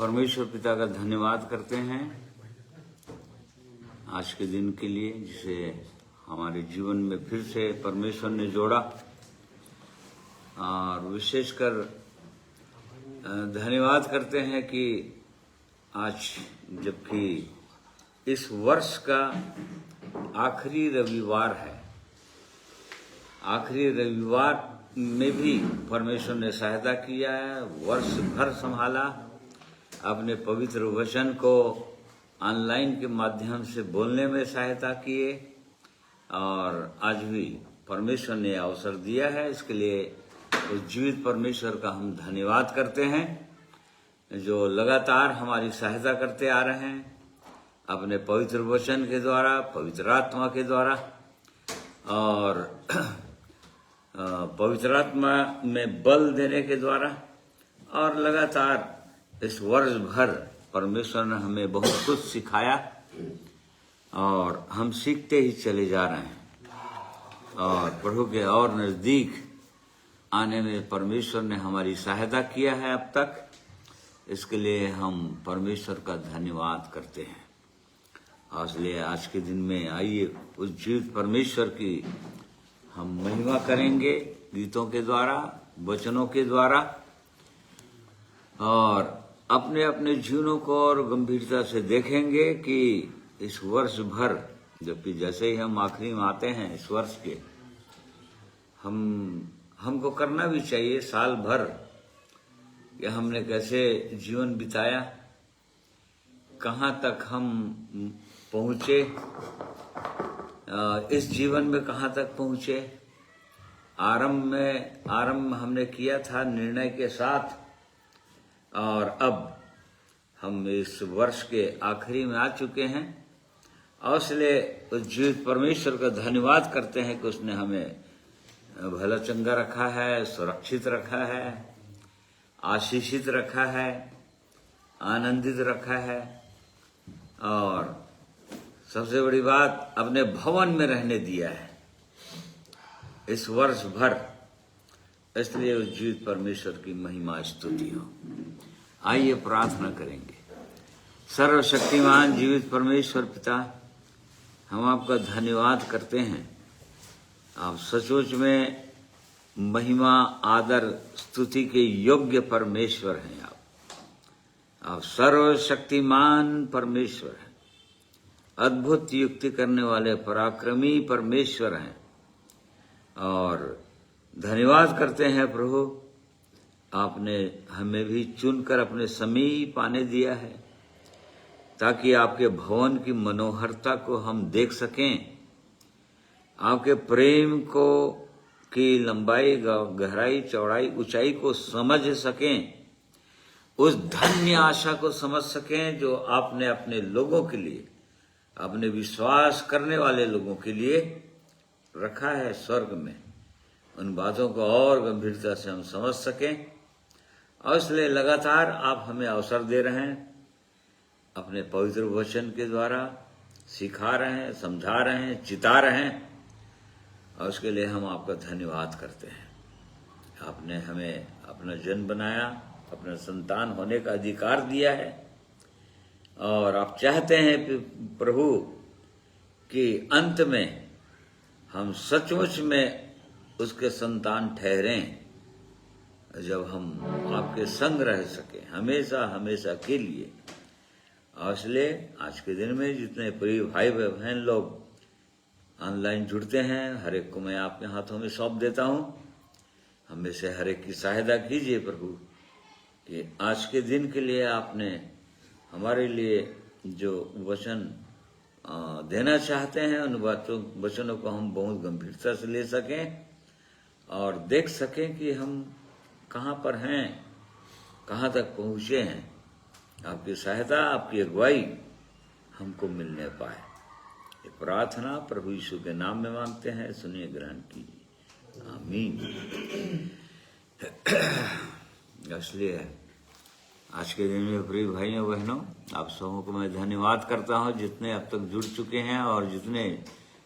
परमेश्वर पिता का धन्यवाद करते हैं आज के दिन के लिए, जिसे हमारे जीवन में फिर से परमेश्वर ने जोड़ा। और विशेषकर धन्यवाद करते हैं कि आज जबकि इस वर्ष का आखिरी रविवार है, आखिरी रविवार में भी परमेश्वर ने सहायता किया है, वर्ष भर संभाला, अपने पवित्र वचन को ऑनलाइन के माध्यम से बोलने में सहायता किए, और आज भी परमेश्वर ने अवसर दिया है। इसके लिए उस जीवित परमेश्वर का हम धन्यवाद करते हैं, जो लगातार हमारी सहायता करते आ रहे हैं अपने पवित्र वचन के द्वारा, पवित्र आत्मा के द्वारा, और पवित्र आत्मा में बल देने के द्वारा। और लगातार इस वर्ष भर परमेश्वर ने हमें बहुत कुछ सिखाया और हम सीखते ही चले जा रहे हैं, और प्रभु के और नजदीक आने में परमेश्वर ने हमारी सहायता किया है अब तक। इसके लिए हम परमेश्वर का धन्यवाद करते हैं। और इसलिए आज के दिन में आइए उस जीवित परमेश्वर की हम महिमा करेंगे गीतों के द्वारा, वचनों के द्वारा, और अपने अपने जीवनों को और गंभीरता से देखेंगे कि इस वर्ष भर, जबकि जैसे ही हम आखिरी में आते हैं इस वर्ष के, हमको करना भी चाहिए साल भर कि हमने कैसे जीवन बिताया, कहाँ तक हम पहुँचे, इस जीवन में कहाँ तक पहुँचे। आरंभ हमने किया था निर्णय के साथ, और अब हम इस वर्ष के आखिरी में आ चुके हैं। और इसलिए उस जीवित परमेश्वर का धन्यवाद करते हैं कि उसने हमें भला चंगा रखा है, सुरक्षित रखा है, आशीषित रखा है, आनंदित रखा है, और सबसे बड़ी बात अपने भवन में रहने दिया है इस वर्ष भर। इसलिए उस जीवित परमेश्वर की महिमा स्तुति हो। आइए प्रार्थना करेंगे। सर्वशक्तिमान जीवित परमेश्वर पिता, हम आपका धन्यवाद करते हैं। आप सचमुच में महिमा, आदर, स्तुति के योग्य परमेश्वर हैं। आप सर्वशक्तिमान परमेश्वर हैं, अद्भुत युक्ति करने वाले पराक्रमी परमेश्वर हैं। और धन्यवाद करते हैं प्रभु, आपने हमें भी चुनकर अपने समीप आने दिया है, ताकि आपके भवन की मनोहरता को हम देख सकें, आपके प्रेम को की लंबाई, गहराई, चौड़ाई, ऊंचाई को समझ सकें, उस धन्य आशा को समझ सकें जो आपने अपने लोगों के लिए, अपने विश्वास करने वाले लोगों के लिए रखा है स्वर्ग में। उन बातों को और गंभीरता से हम समझ सकें, और इसलिए लगातार आप हमें अवसर दे रहे हैं, अपने पवित्र वचन के द्वारा सिखा रहे हैं, समझा रहे हैं, चिता रहे हैं, और उसके लिए हम आपका धन्यवाद करते हैं। आपने हमें अपना जन बनाया, अपना संतान होने का अधिकार दिया है, और आप चाहते हैं प्रभु कि अंत में हम सचमुच में उसके संतान ठहरें, जब हम आपके संग रह सके हमेशा हमेशा के लिए। और इसलिए आज के दिन में जितने प्रिय भाई बहन लोग ऑनलाइन जुड़ते हैं, हर एक को मैं आपके हाथों में सौंप देता हूँ। हमें से हर एक की सहायता कीजिए प्रभु, कि आज के दिन के लिए आपने हमारे लिए जो वचन देना चाहते हैं, उन वचनों को हम बहुत गंभीरता से ले सकें और देख सकें कि हम कहाँ पर हैं, कहाँ तक पहुँचे हैं। आपकी सहायता, आपकी अगुवाई हमको मिलने पाए। ये प्रार्थना प्रभु यीशु के नाम में मांगते हैं, सुनिए, ग्रहण कीजिए, आमीन। इसलिए आज के दिन में प्रिय भाइयों बहनों, आप सबों को मैं धन्यवाद करता हूँ, जितने अब तक जुड़ चुके हैं और जितने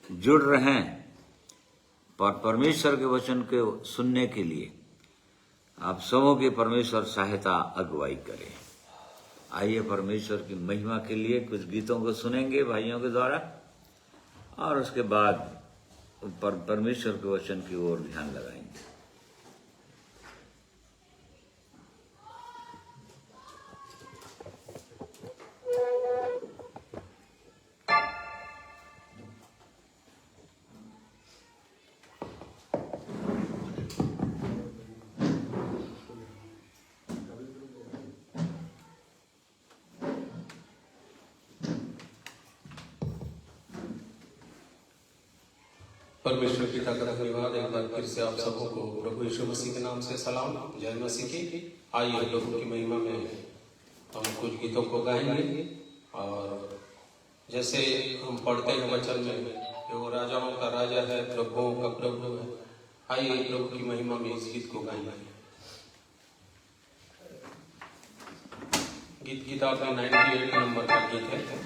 जुड़ रहे हैं परमेश्वर के वचन के सुनने के लिए। आप सबों की परमेश्वर सहायता, अगुवाई करे। आइए परमेश्वर की महिमा के लिए कुछ गीतों को सुनेंगे भाइयों के द्वारा, और उसके बाद परमेश्वर के वचन की ओर ध्यान लगाएंगे। परमेश्वर पिता का धन्यवाद। एक बार फिर से आप सबों को प्रभु यीशु मसीह के नाम से सलाम, जय मसीह की। आइए प्रभु की महिमा में हम कुछ गीतों को गाएंगे, और जैसे हम पढ़ते हैं वचन में कि वो राजाओं का राजा है, प्रभुओं का प्रभु है। आइए प्रभु की महिमा में इस गीत को गाएंगे। गीत किताब में 98 नंबर का गीत है।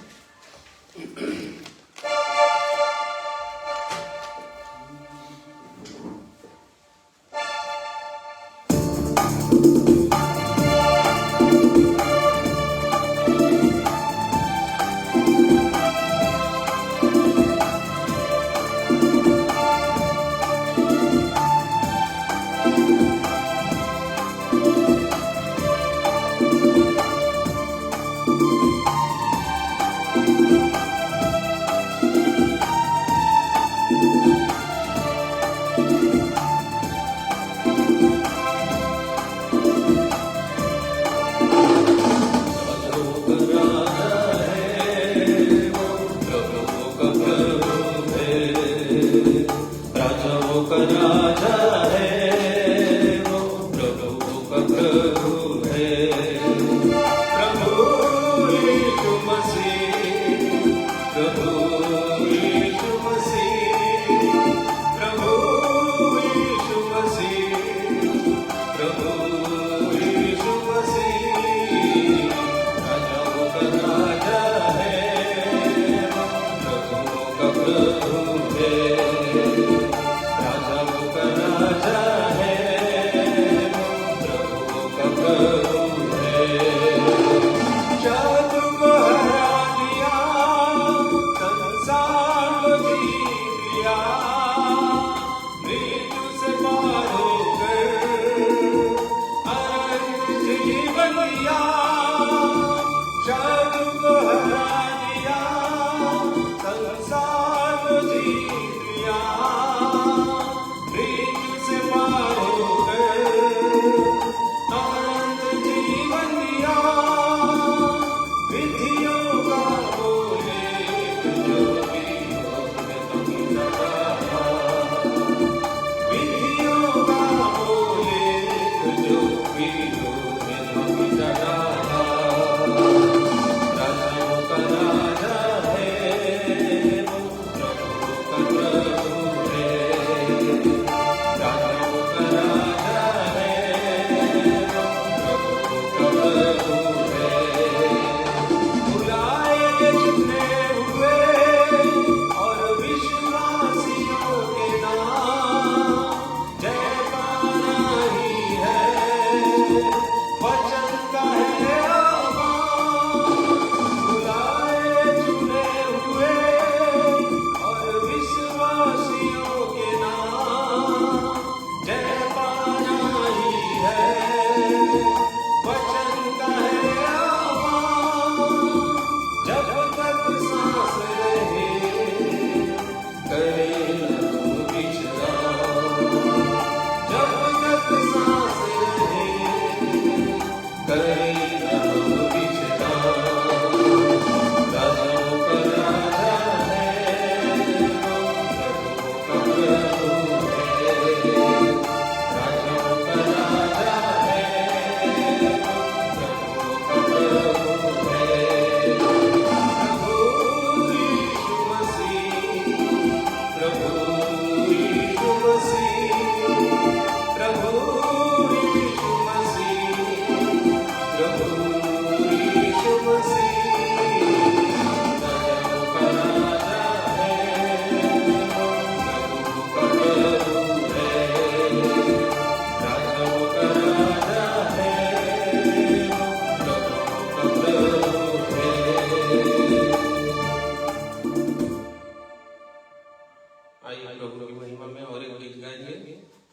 और एक गीत गाएंगे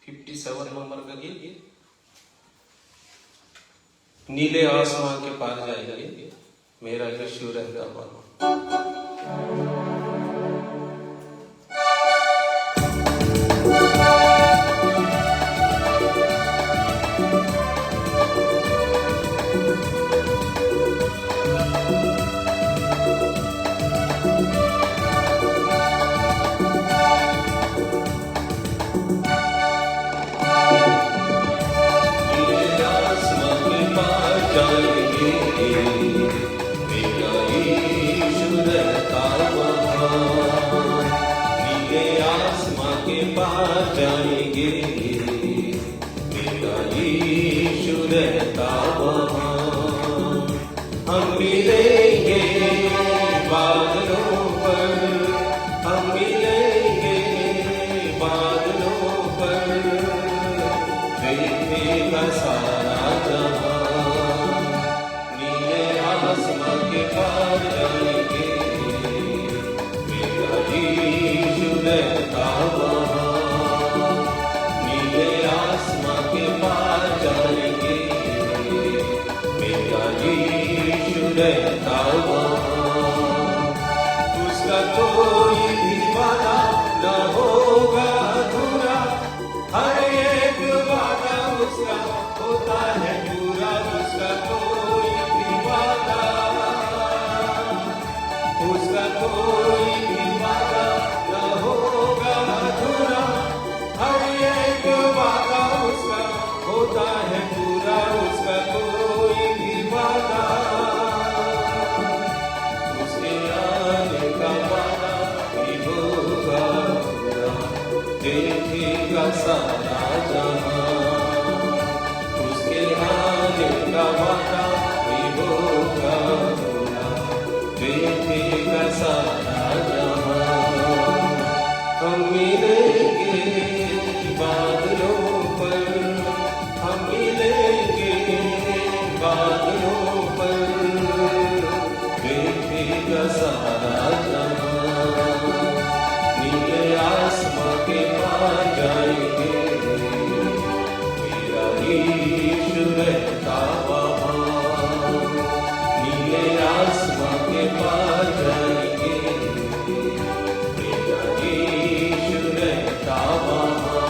57 नंबर का गीत, नीले आसमां के पार जाएंगे मेरा यीशु रहता वहाँ। उसका कोई भी वादा न होगा अधूरा, हर एक वादा उसका होता है पूरा। उसका कोई भी वादा, उसका कोई भी वादा न होगा अधूरा, हर एक वादा उसका होता है पूरा। उसका कोई भी वादा, देखेगा सारा जहां, उसके आने का वादा भी होगा पूरा, देखेगा सारा जहां। हम मिलेंगे बादलों पर, हम मिलेंगे बादलों पर, देखेगा सारा जहां। नीले आसमां के पार जाएंगे मेरा यीशु रहता वहाँ। नीले आसमां के पार जाएंगे मेरा यीशु रहता वहाँ।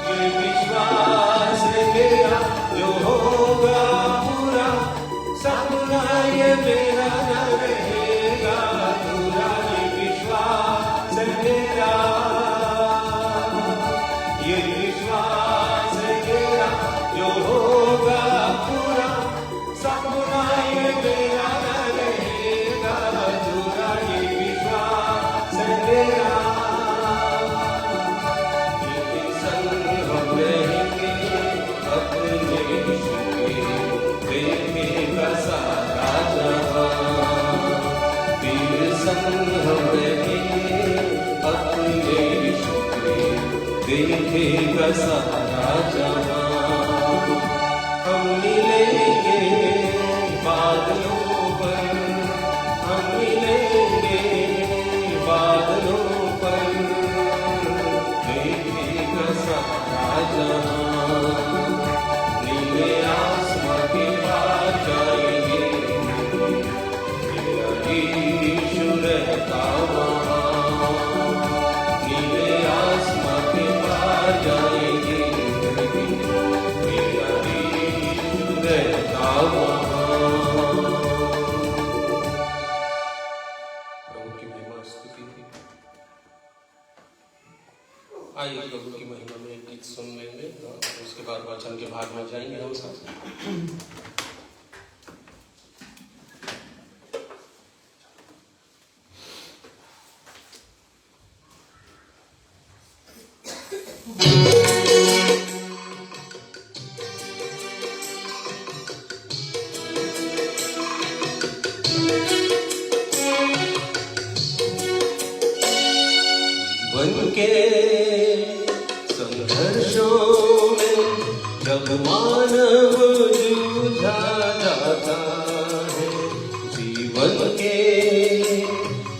ये विश्वास है मेरा जो होगा पूरा, सपना ये मेरा न रहेगा अधूरा। ये विश्वास है मेरा, ये विश्वास है मेरा जो होगा पूरा, सपना ये मेरा न रहेगा अधूरा। ये विश्वास है मेरा, ये संग हम रहेंगे अपने यीशु के, देखेगा सारा जहां। फिर संग हम रहेंगे अपने यीशु के, देखेगा सारा जहां। हम मिलेंगे बादलों पर, हम मिलेंगे बादलों पर, देखेगा सारा जहां। नीले आसमां के पार जाएंगे मेरा यीशु रहता वहाँ। नीले आसमां के पार जाएंगे मेरा यीशु रहता वहाँ। प्रभु की महिमा स्तुति। आइए प्रभु की महिमा में एक गीत सुन लेंगे, उसके बाद वचन के भाग में जाएंगे हम सब। बनके संघर्षों में जब मानव जूझा जाता है, जीवन के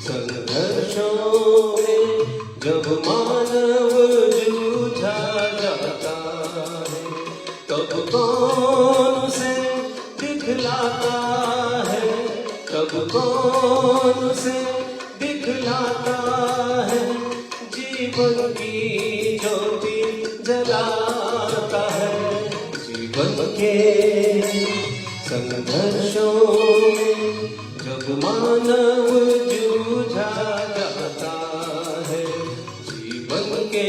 संघर्षों में जब मानव कौन उसे दिखलाता है, तब कौन उसे दिखलाता है, जीवन की ज्योति जलाता है। जीवन के संघर्षों में जब मानव जूझा जाता है, जीवन के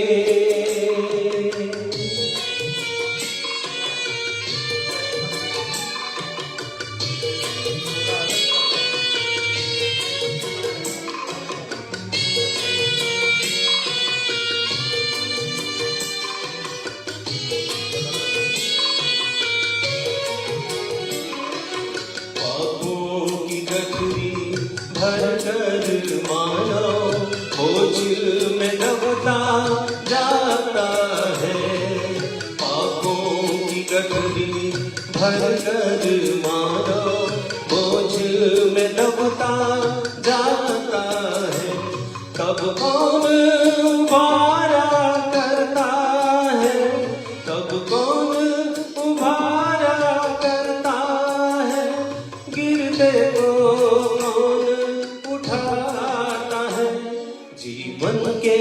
भरकर मानव बोझ में दबता जाता है। पापों की गठरी भरकर मानव बोझ में दबता जाता है। तब कौन उबारा करता है, तब कौन उबारा करता है, गिरते को जीवन के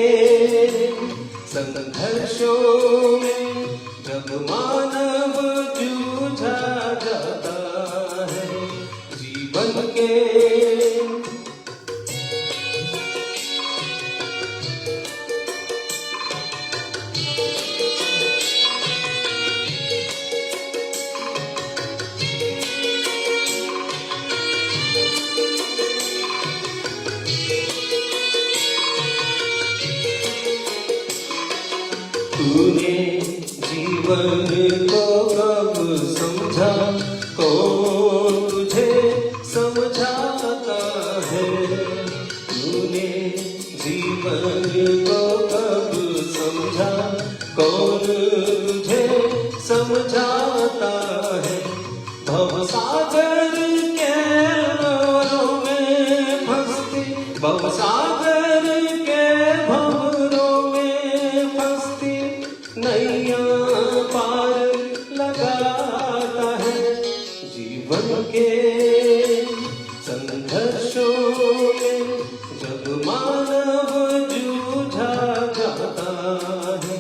संघर्षों में जब मानव जूझा जाता है, जीवन के तूने जीवन को कब समझा, कौन तुझे समझाता है। तूने जीवन को कब समझा, कौन तुझे समझाता है। भवसागर के भंवरों में फंसती, भवसागर के भंवरों में फंसती नैया पार लगाता है। जीवन के संघर्षों में जब मानव जूझा जाता है,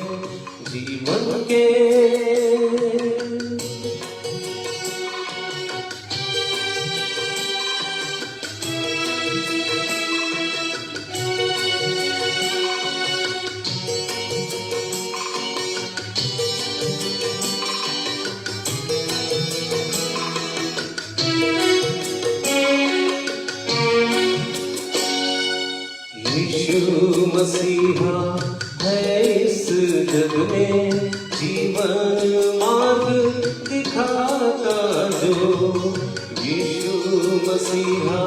जीवन के यीशु मसीहा है इस जग में जीवन मार्ग दिखाता जो। यीशु मसीहा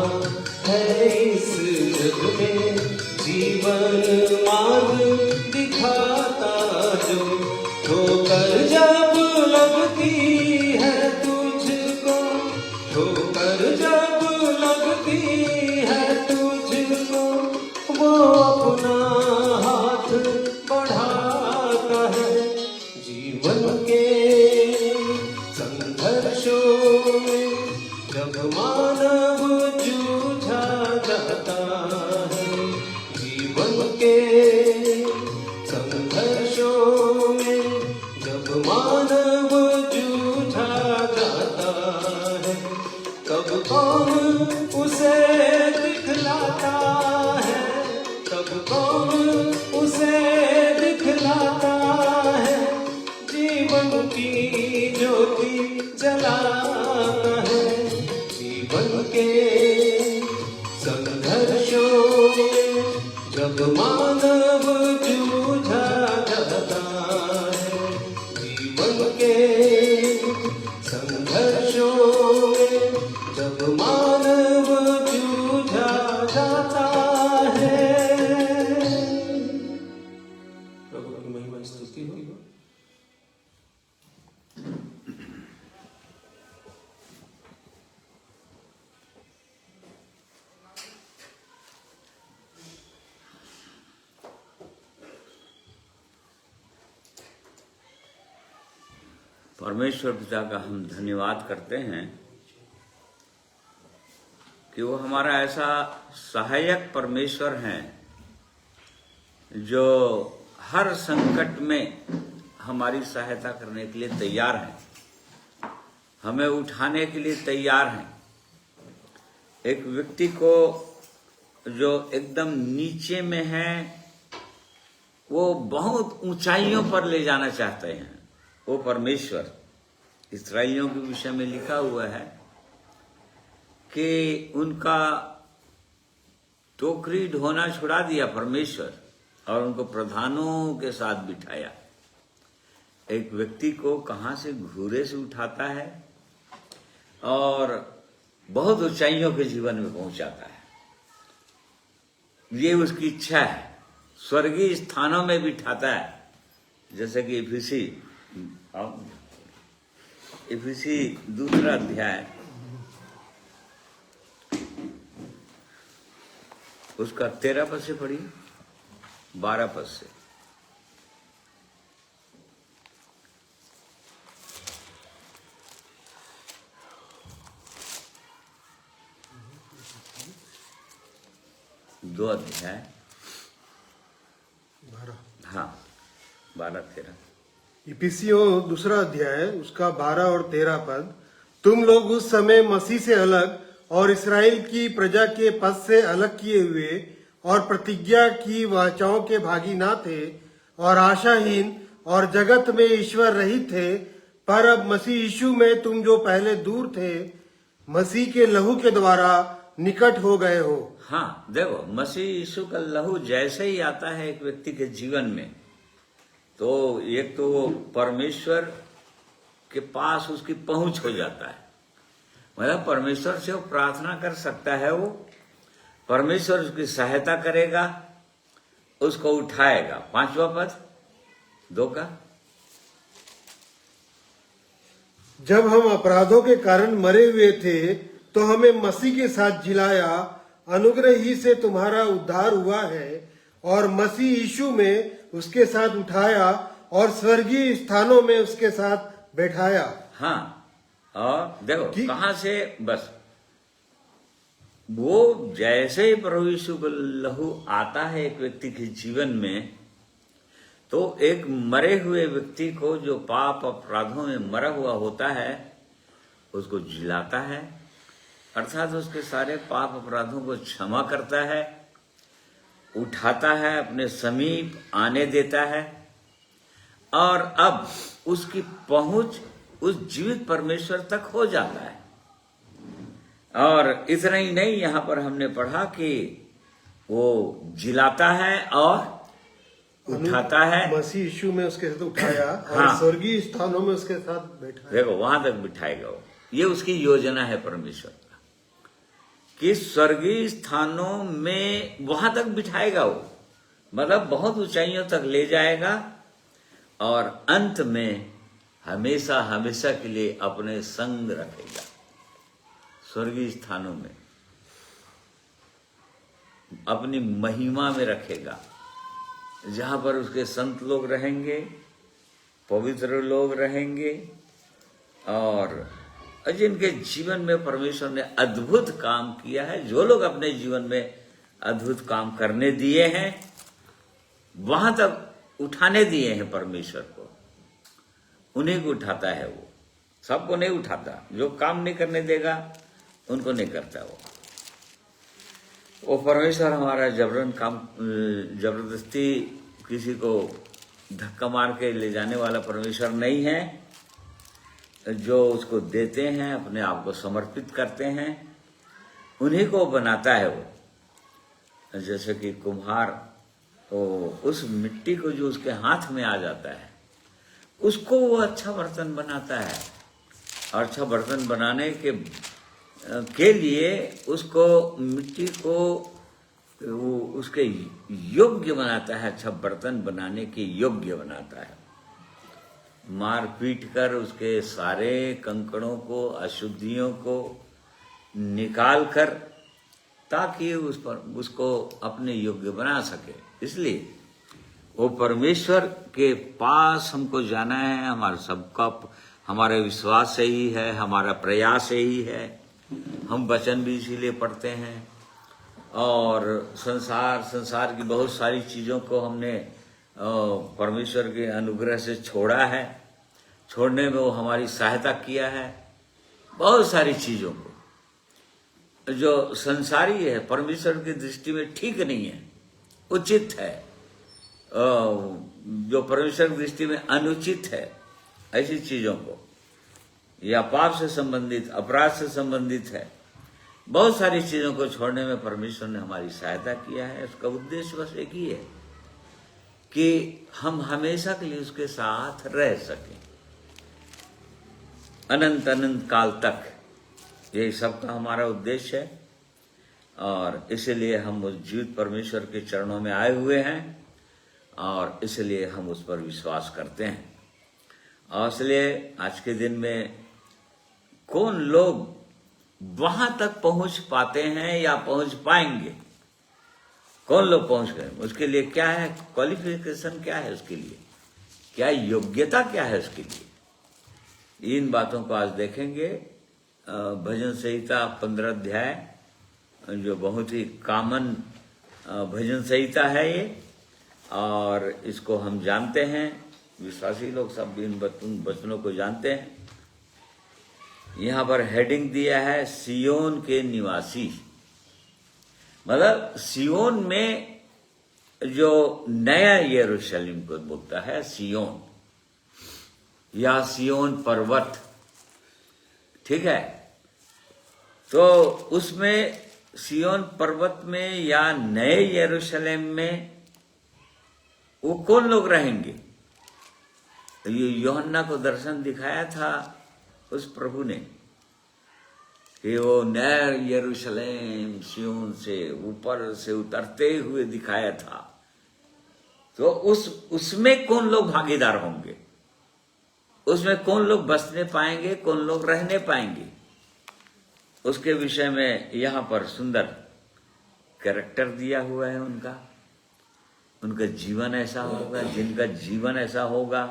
है इस जग में जीवन मार्ग दिखाता जो। ठोकर जब लगती है तुझको, ठोकर जब लगती है तुझको, वो अपना हाथ बढ़ाता है। जीवन के संघर्षों में जब मानव जूझा जाता है, जीवन के संघर्षों में जब मानव जूझा जाता है, तब कौन उसे दिखलाता है, तब कौन उसे दिखलाता है, जीवन की ज्योति जलाता है। जीवन के संघर्षों में जब मानव जूझा जाता है, जीवन के संघर्षों में जब मानव जूझा जाता है। प्रभु की महिमा स्तुति हो। परमेश्वर पिता का हम धन्यवाद करते हैं कि वो हमारा ऐसा सहायक परमेश्वर हैं जो हर संकट में हमारी सहायता करने के लिए तैयार हैं, हमें उठाने के लिए तैयार हैं। एक व्यक्ति को जो एकदम नीचे में है वो बहुत ऊंचाइयों पर ले जाना चाहते हैं। वो परमेश्वर, इस्राएलियों के विषय में लिखा हुआ है कि उनका टोकरी ढोना छुड़ा दिया परमेश्वर और उनको प्रधानों के साथ बिठाया। एक व्यक्ति को कहां से घूरे से उठाता है और बहुत ऊंचाइयों के जीवन में पहुंचाता है। ये उसकी इच्छा है। स्वर्गीय स्थानों में बिठाता है, जैसे कि इफिसी दूसरा अध्याय उसका 13 पद से पढ़िए, 12 पद से। दो अध्याय 12-13। इफिसियों दूसरा अध्याय उसका 12 और 13 पद। तुम लोग उस समय मसीह से अलग और इस्राएल की प्रजा के पद से अलग किए हुए और प्रतिज्ञा की वाचाओं के भागी ना थे और आशाहीन और जगत में ईश्वर रहित थे, पर अब मसीह यीशु में तुम जो पहले दूर थे मसीह के लहू के द्वारा निकट हो गए हो। हाँ, देखो, मसीह यीशु का लहू जैसे ही आता है एक व्यक्ति के जीवन में, तो एक तो वो परमेश्वर के पास उसकी पहुंच हो जाता है। मतलब परमेश्वर से वो प्रार्थना कर सकता है, वो परमेश्वर उसकी सहायता करेगा, उसको उठाएगा। 5वां पद 2 का। जब हम अपराधों के कारण मरे हुए थे तो हमें मसीह के साथ जिलाया, अनुग्रह ही से तुम्हारा उद्धार हुआ है, और मसीह यीशु में उसके साथ उठाया और स्वर्गीय स्थानों में उसके साथ बैठाया। हाँ, और देखो कहां से, बस वो जैसे ही प्रभु यीशु का लहू आता है एक व्यक्ति के जीवन में, तो एक मरे हुए व्यक्ति को जो पाप अपराधों में मरा हुआ होता है उसको जिलाता है, अर्थात उसके सारे पाप अपराधों को क्षमा करता है, उठाता है, अपने समीप आने देता है, और अब उसकी पहुंच उस जीवित परमेश्वर तक हो जाता है। और इतना ही नहीं, यहां पर हमने पढ़ा कि वो जिलाता है और उठाता है। मसीह यीशु में उसके साथ उठाया और हाँ, स्वर्गीय स्थानों में उसके साथ बैठाया। देखो वहां तक बिठाएगा वो। ये उसकी योजना है परमेश्वर का कि स्वर्गीय स्थानों में वहां तक बिठाएगा वो, मतलब बहुत ऊंचाइयों तक ले जाएगा और अंत में हमेशा हमेशा के लिए अपने संग रखेगा स्वर्गीय स्थानों में, अपनी महिमा में रखेगा, जहां पर उसके संत लोग रहेंगे, पवित्र लोग रहेंगे, और जिनके जीवन में परमेश्वर ने अद्भुत काम किया है। जो लोग अपने जीवन में अद्भुत काम करने दिए हैं, वहां तक उठाने दिए हैं परमेश्वर को, उन्हीं को उठाता है वो, सबको नहीं उठाता। जो काम नहीं करने देगा उनको नहीं करता वो परमेश्वर हमारा जबरदस्ती किसी को धक्का मार के ले जाने वाला परमेश्वर नहीं है। जो उसको देते हैं, अपने आप को समर्पित करते हैं, उन्हीं को बनाता है वो। जैसे कि कुम्हार तो उस मिट्टी को जो उसके हाथ में आ जाता है उसको वो अच्छा बर्तन बनाता है, और अच्छा बर्तन बनाने के लिए उसको मिट्टी को वो उसके योग्य बनाता है, अच्छा बर्तन बनाने के योग्य बनाता है। मार पीट कर उसके सारे कंकड़ों को, अशुद्धियों को निकाल कर, ताकि उस पर उसको अपने योग्य बना सके। इसलिए वो परमेश्वर के पास हमको जाना है। हमारा सबका हमारे विश्वास से ही है, हमारा प्रयास से ही है। हम वचन भी इसीलिए पढ़ते हैं और संसार की बहुत सारी चीज़ों को हमने परमेश्वर के अनुग्रह से छोड़ा है। छोड़ने में वो हमारी सहायता किया है। बहुत सारी चीज़ों को जो संसारी है, परमेश्वर की दृष्टि में ठीक नहीं है, उचित है, जो परमेश्वर की दृष्टि में अनुचित है, ऐसी चीज़ों को, या पाप से संबंधित, अपराध से संबंधित है, बहुत सारी चीज़ों को छोड़ने में परमेश्वर ने हमारी सहायता किया है। उसका उद्देश्य बस एक ही है कि हम हमेशा के लिए उसके साथ रह सकें, अनंत अनंत काल तक। यही सबका हमारा उद्देश्य है और इसलिए हम उस जीवित परमेश्वर के चरणों में आए हुए हैं और इसलिए हम उस पर विश्वास करते हैं। और इसलिए आज के दिन में कौन लोग वहां तक पहुंच पाते हैं या पहुंच पाएंगे, कौन लोग पहुंच गए, उसके लिए क्या है क्वालिफिकेशन, क्या है उसके लिए, क्या योग्यता क्या है उसके लिए, इन बातों को आज देखेंगे। भजन संहिता 15 अध्याय, जो बहुत ही कॉमन भजन संहिता है ये, और इसको हम जानते हैं, विश्वासी लोग सब इन वचनों को जानते हैं। यहाँ पर हेडिंग दिया है सियोन के निवासी, मतलब सियोन में जो नया यरूशलेम को बोलता है सियोन या सियोन पर्वत, ठीक है। तो उसमें सियोन पर्वत में या नए यरूशलेम में वो कौन लोग रहेंगे? ये यूहन्ना को दर्शन दिखाया था उस प्रभु ने कि वो नए यरूशलेम सियोन से ऊपर से उतरते हुए दिखाया था। तो उसमें कौन लोग भागीदार होंगे, उसमें कौन लोग बसने पाएंगे, कौन लोग रहने पाएंगे, उसके विषय में यहाँ पर सुंदर कैरेक्टर दिया हुआ है। उनका जीवन ऐसा होगा, जिनका जीवन ऐसा होगा,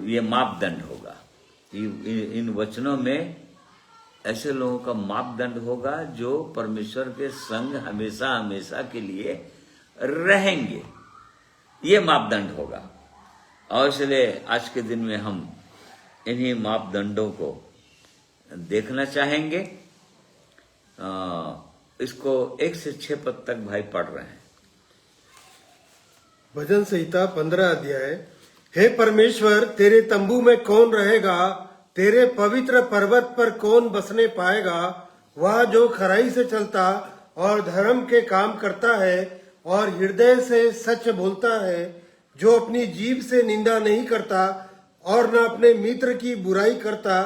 ये मापदंड होगा। इन वचनों में ऐसे लोगों का मापदंड होगा जो परमेश्वर के संग हमेशा हमेशा के लिए रहेंगे, ये मापदंड होगा। और इसलिए आज के दिन में हम इन्हीं मापदंडों को देखना चाहेंगे। इसको 1 से 6 पद तक भाई पढ़ रहे हैं। भजन संहिता 15 अध्याय। हे परमेश्वर, तेरे तंबू में कौन रहेगा? तेरे पवित्र पर्वत पर कौन बसने पाएगा? वह जो खराई से चलता और धर्म के काम करता है और हृदय से सच बोलता है, जो अपनी जीभ से निंदा नहीं करता और न अपने मित्र की बुराई करता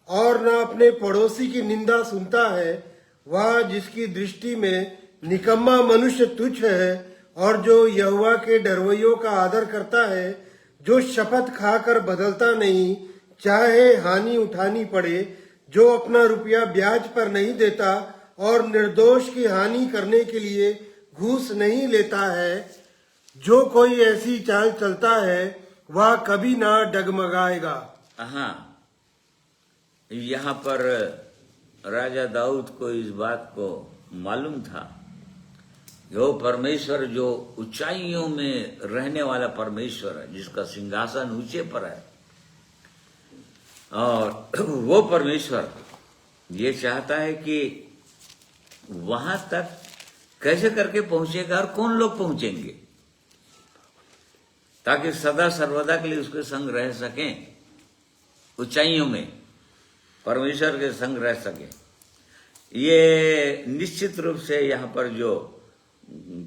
और न अपने पड़ोसी की निंदा सुनता है, वह जिसकी दृष्टि में निकम्मा मनुष्य तुच्छ है और जो यहोवा के डरवैयों का आदर करता है, जो शपथ खाकर बदलता नहीं, चाहे हानि उठानी पड़े, जो अपना रुपया ब्याज पर नहीं देता और निर्दोष की हानि करने के लिए घूस नहीं लेता है, जो कोई ऐसी चाल चलता है वह कभी ना डगमगाएगा। हाँ, यहाँ पर राजा दाऊद को इस बात को मालूम था, जो परमेश्वर जो ऊंचाइयों में रहने वाला परमेश्वर है, जिसका सिंहासन ऊंचे पर है, और वो परमेश्वर ये चाहता है कि वहां तक कैसे करके पहुंचेगा और कौन लोग पहुंचेंगे, ताकि सदा सर्वदा के लिए उसके संग रह सकें, ऊंचाइयों में परमेश्वर के संग रह सके। ये निश्चित रूप से यहाँ पर जो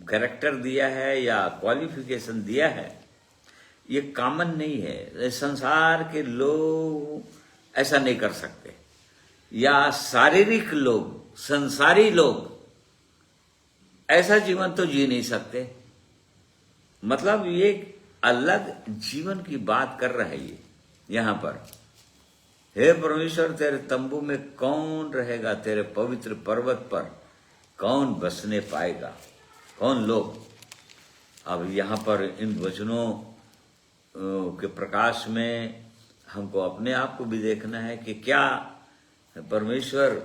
कैरेक्टर दिया है या क्वालिफिकेशन दिया है, ये कॉमन नहीं है। संसार के लोग ऐसा नहीं कर सकते, या शारीरिक लोग, संसारी लोग ऐसा जीवन तो जी नहीं सकते। मतलब ये अलग जीवन की बात कर रहा है ये यहाँ पर। हे परमेश्वर, तेरे तंबू में कौन रहेगा? तेरे पवित्र पर्वत पर कौन बसने पाएगा? कौन लोग? अब यहाँ पर इन वचनों के प्रकाश में हमको अपने आप को भी देखना है कि क्या परमेश्वर,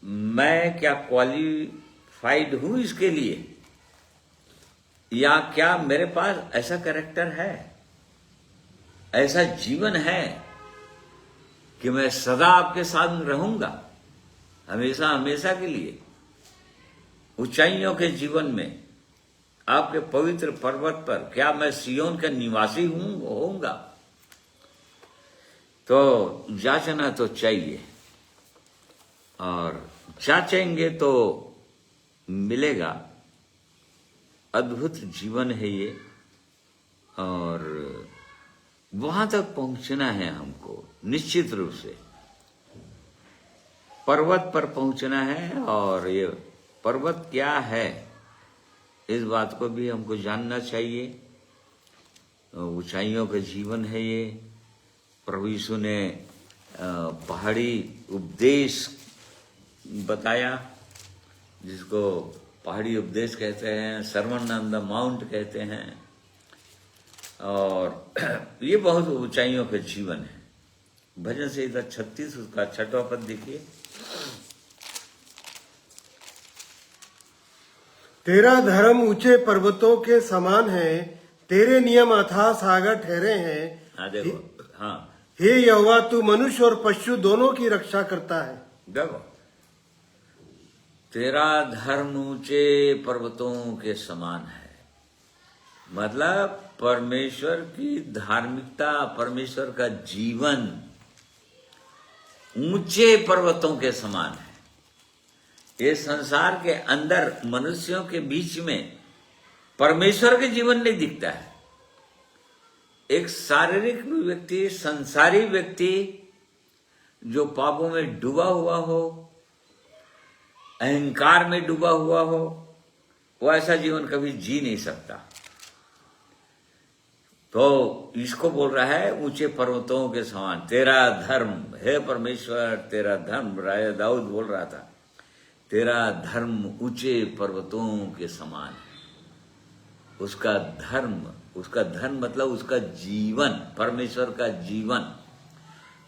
मैं क्या क्वालिफाइड हूं इसके लिए, या क्या मेरे पास ऐसा कैरेक्टर है, ऐसा जीवन है कि मैं सदा आपके साथ रहूंगा, हमेशा हमेशा के लिए ऊंचाइयों के जीवन में, आपके पवित्र पर्वत पर क्या मैं सियोन का निवासी होऊंगा। तो जांचना तो चाहिए, और जांचेंगे तो मिलेगा। अद्भुत जीवन है ये, और वहां तक पहुंचना है हमको निश्चित रूप से। पर्वत पर पहुंचना है, और ये पर्वत क्या है इस बात को भी हमको जानना चाहिए। ऊंचाइयों का जीवन है ये। प्रभु यीशु ने पहाड़ी उपदेश बताया, जिसको पहाड़ी उपदेश कहते हैं, सर्मन ऑन द माउंट कहते हैं, और ये बहुत ऊंचाइयों का जीवन है। भजन संहिता 36 उसका 6वां पद देखिए। तेरा धर्म ऊंचे पर्वतों के समान है, तेरे नियम अथाह सागर ठहरे हैं। हाँ देखो, हाँ हे यहोवा, तू मनुष्य और पशु दोनों की रक्षा करता है। देखो, तेरा धर्म ऊंचे पर्वतों के समान है, मतलब परमेश्वर की धार्मिकता, परमेश्वर का जीवन ऊंचे पर्वतों के समान है। ये संसार के अंदर मनुष्यों के बीच में परमेश्वर के जीवन नहीं दिखता है। एक शारीरिक व्यक्ति, संसारी व्यक्ति जो पापों में डूबा हुआ हो, अहंकार में डूबा हुआ हो, वो ऐसा जीवन कभी जी नहीं सकता। तो इसको बोल रहा है ऊंचे पर्वतों के समान तेरा धर्म, हे परमेश्वर तेरा धर्म। राजा दाऊद बोल रहा था, तेरा धर्म ऊंचे पर्वतों के समान है। उसका धर्म मतलब उसका जीवन, परमेश्वर का जीवन,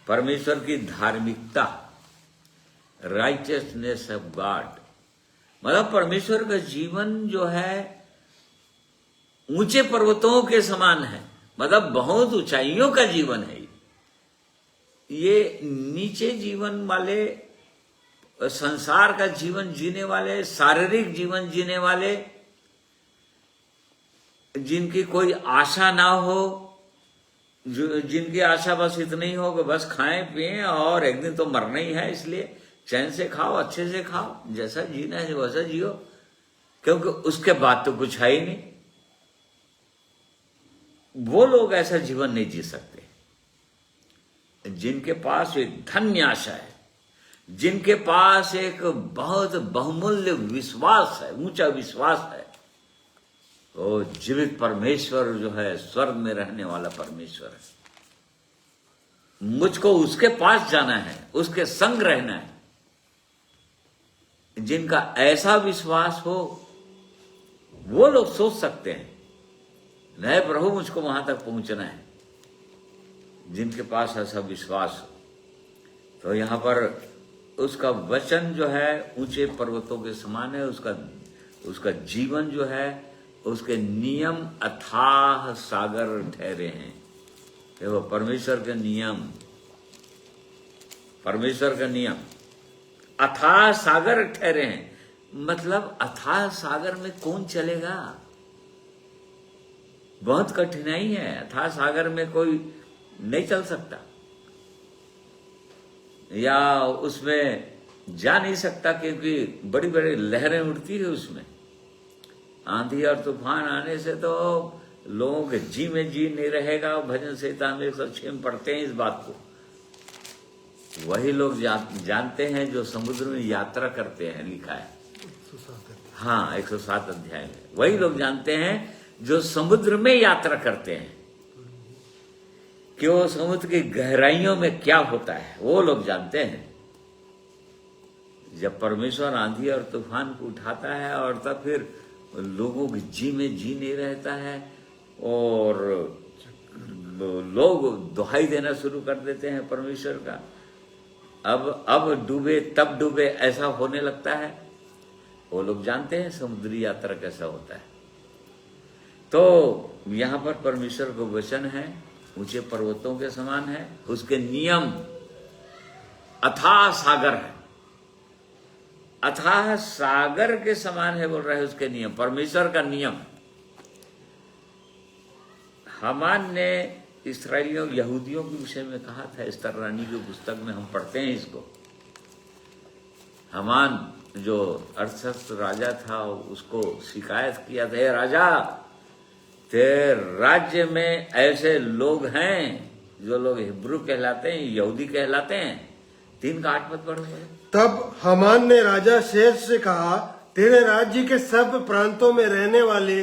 परमेश्वर की धार्मिकता, राइटियसनेस ऑफ गॉड, मतलब परमेश्वर का जीवन जो है ऊंचे पर्वतों के समान है, मतलब बहुत ऊंचाइयों का जीवन है। ये नीचे जीवन वाले, संसार का जीवन जीने वाले, शारीरिक जीवन जीने वाले, जिनकी कोई आशा ना हो, जिनकी आशा बस इतनी हो कि बस खाएं पिएं और एक दिन तो मरना ही है, इसलिए चैन से खाओ, अच्छे से खाओ, जैसा जीना है वैसा जियो, क्योंकि उसके बाद तो कुछ है ही नहीं। वो लोग ऐसा जीवन नहीं जी सकते जिनके पास एक धन्य आशा है, जिनके पास एक बहुत बहुमूल्य विश्वास है, ऊंचा विश्वास है। वो जीवित परमेश्वर जो है, स्वर्ग में रहने वाला परमेश्वर है। मुझको उसके पास जाना है, उसके संग रहना है। जिनका ऐसा विश्वास हो वो लोग सोच सकते हैं, नहीं प्रभु मुझको वहां तक पहुंचना है। जिनके पास ऐसा विश्वास हो, तो यहां पर उसका वचन जो है ऊंचे पर्वतों के समान है। उसका जीवन जो है, उसके नियम अथाह सागर ठहरे हैं। देखो, परमेश्वर के नियम अथाह सागर ठहरे हैं। मतलब अथाह सागर में कौन चलेगा? बहुत कठिनाई है, अथाह सागर में कोई नहीं चल सकता, या उसमें जा नहीं सकता, क्योंकि बड़ी बड़ी लहरें उठती है उसमें। आंधी और तूफान आने से तो लोगों के जी में जी नहीं रहेगा। भजन संहिता में 106 में पढ़ते हैं इस बात को। वही लोग जानते हैं जो समुद्र में यात्रा करते हैं, लिखा है। हाँ, 107 अध्याय में वही लोग जानते हैं जो समुद्र में यात्रा करते हैं कि वो समुद्र की गहराइयों में क्या होता है, वो लोग जानते हैं। जब परमेश्वर आंधी और तूफान को उठाता है और तब फिर लोगों की जी में जी नहीं रहता है, और लोग दुहाई देना शुरू कर देते हैं परमेश्वर का। अब डूबे तब डूबे ऐसा होने लगता है। वो लोग जानते हैं समुद्री यात्रा कैसा होता है। तो यहाँ पर परमेश्वर का वचन है, ऊंचे पर्वतों के समान है, उसके नियम अथाह सागर है, अथाह सागर के समान है बोल रहा है उसके नियम, परमेश्वर का नियम। हामान ने इस्राएलियों यहूदियों के विषय में कहा था, एस्तर रानी की पुस्तक में हम पढ़ते हैं इसको। हामान जो अरसस्त राजा था उसको शिकायत किया था, हे राजा तेरे राज्य में ऐसे लोग हैं जो लोग हिब्रू कहलाते हैं, यहूदी कहलाते हैं। 3 का 8 पद पढ़ो। तब हामान ने राजा शेष से कहा, तेरे राज्य के सब प्रांतों में रहने वाले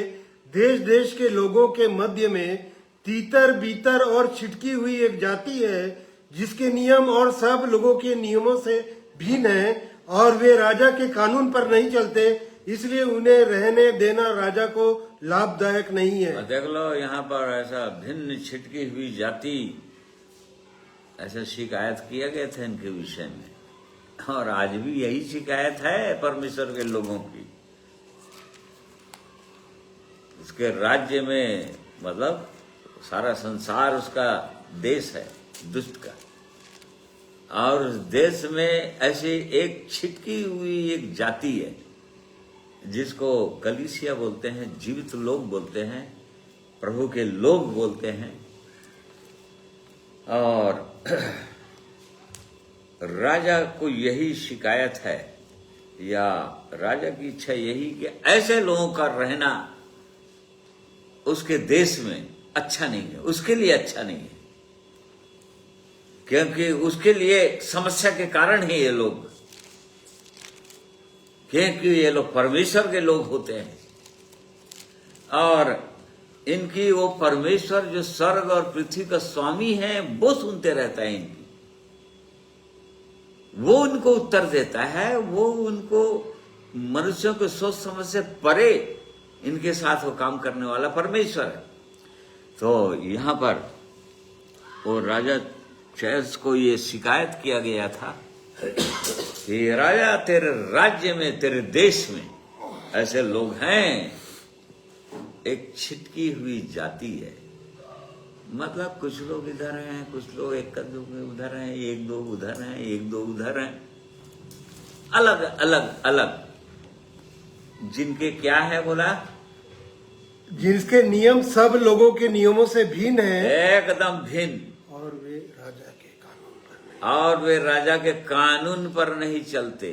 देश देश के लोगों के मध्य में तीतर बीतर और छिटकी हुई एक जाति है जिसके नियम और सब लोगों के नियमों से भिन्न है, और वे राजा के कानून पर नहीं चलते, इसलिए उन्हें रहने देना राजा को लाभदायक नहीं है। देख लो यहाँ पर ऐसा भिन्न छिटकी हुई जाति, ऐसा शिकायत किया गया था इनके विषय में, और आज भी यही शिकायत है परमेश्वर के लोगों की। उसके राज्य में मतलब सारा संसार उसका देश है दुष्ट का, और उस देश में ऐसी एक छिटकी हुई एक जाति है जिसको कलीसिया बोलते हैं, जीवित लोग बोलते हैं, प्रभु के लोग बोलते हैं। और राजा को यही शिकायत है, या राजा की इच्छा यही कि ऐसे लोगों का रहना उसके देश में अच्छा नहीं है, उसके लिए अच्छा नहीं है, क्योंकि उसके लिए समस्या के कारण ही ये लोग, क्योंकि ये लोग परमेश्वर के लोग होते हैं, और इनकी वो परमेश्वर जो स्वर्ग और पृथ्वी का स्वामी है वो सुनते रहता है इनकी, वो उनको उत्तर देता है, वो उनको मनुष्यों के सोच समझ से परे इनके साथ वो काम करने वाला परमेश्वर है। तो यहाँ पर वो राजा चैस को ये शिकायत किया गया था कि राजा तेरे राज्य में, तेरे देश में ऐसे लोग हैं, एक छिटकी हुई जाति है। मतलब कुछ लोग इधर हैं, कुछ लोग एक उधर हैं, 1-2 उधर हैं, 1-2 उधर हैं, अलग अलग अलग, जिनके क्या है बोला, जिनके नियम सब लोगों के नियमों से भिन्न है, एकदम भिन्न, और वे राजा के कानून पर नहीं, और वे राजा के कानून पर नहीं चलते।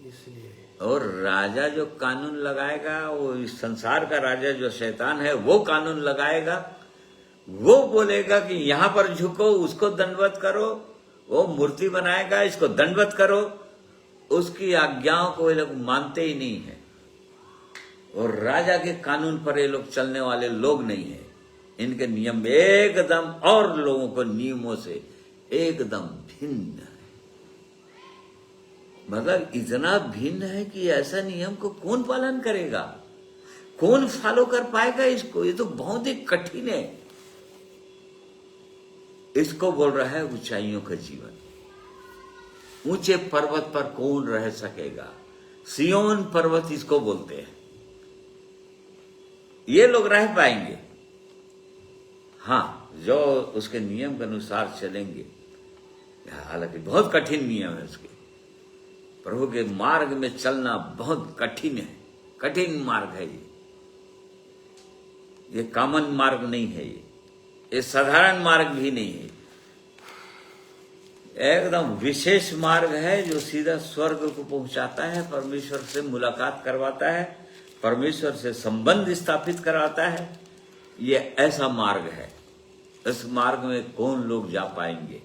इसलिए और राजा जो कानून लगाएगा, वो इस संसार का राजा जो शैतान है वो कानून लगाएगा, वो बोलेगा कि यहाँ पर झुको, उसको दंडवत करो, वो मूर्ति बनाएगा, इसको दंडवत करो, उसकी आज्ञाओं को ये लोग मानते ही नहीं है। और राजा के कानून पर ये लोग चलने वाले लोग नहीं है, इनके नियम एकदम और लोगों को नियमों से एकदम भिन्न है। मतलब इतना भिन्न है कि ऐसा नियम को कौन पालन करेगा, कौन फॉलो कर पाएगा इसको, ये तो बहुत ही कठिन है। इसको बोल रहा है ऊंचाइयों का जीवन। ऊंचे पर्वत पर कौन रह सकेगा, सियोन पर्वत इसको बोलते हैं। ये लोग रह पाएंगे, हाँ, जो उसके नियम के अनुसार चलेंगे। हालांकि बहुत कठिन नियम है उसके, प्रभु के मार्ग में चलना बहुत कठिन है, कठिन मार्ग है ये कॉमन मार्ग नहीं है, ये साधारण मार्ग भी नहीं है, एकदम विशेष मार्ग है जो सीधा स्वर्ग को पहुंचाता है, परमेश्वर से मुलाकात करवाता है, परमेश्वर से संबंध स्थापित कराता है। ये ऐसा मार्ग है, इस मार्ग में कौन लोग जा पाएंगे।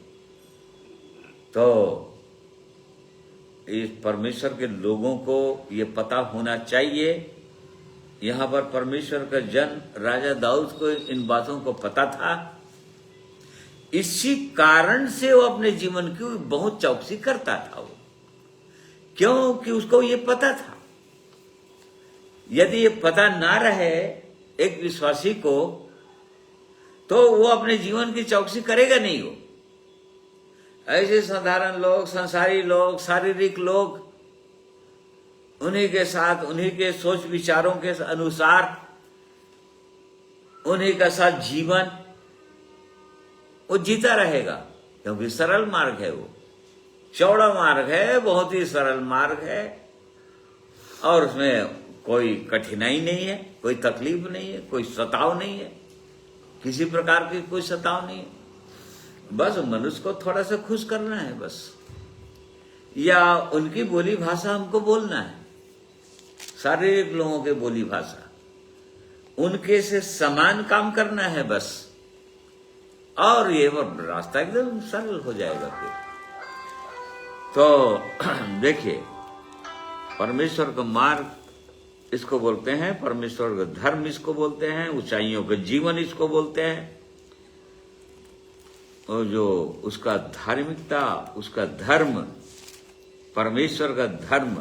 तो इस परमेश्वर के लोगों को ये पता होना चाहिए। यहाँ पर परमेश्वर का जन राजा दाऊद को इन बातों को पता था, इसी कारण से वो अपने जीवन की बहुत चौकसी करता था। वो क्योंकि उसको ये पता था, यदि ये पता ना रहे एक विश्वासी को, तो वो अपने जीवन की चौकसी करेगा नहीं। वो ऐसे साधारण लोग, संसारी लोग, शारीरिक लोग, उन्हीं के साथ, उन्हीं के सोच विचारों के अनुसार, उन्हीं का साथ जीवन वो जीता रहेगा, क्योंकि सरल मार्ग है, वो चौड़ा मार्ग है, बहुत ही सरल मार्ग है, और उसमें कोई कठिनाई नहीं है, कोई तकलीफ नहीं है, कोई सताव नहीं है, किसी प्रकार की कोई सताव नहीं है। बस मनुष्य को थोड़ा सा खुश करना है बस, या उनकी बोली भाषा हमको बोलना है, शारीरिक लोगों के बोली भाषा, उनके से समान काम करना है बस, और ये रास्ता एकदम सरल हो जाएगा फिर। तो देखिए, परमेश्वर का मार्ग इसको बोलते हैं, परमेश्वर का धर्म इसको बोलते हैं, ऊंचाइयों का जीवन इसको बोलते हैं, और जो उसका धार्मिकता, उसका धर्म, परमेश्वर का धर्म,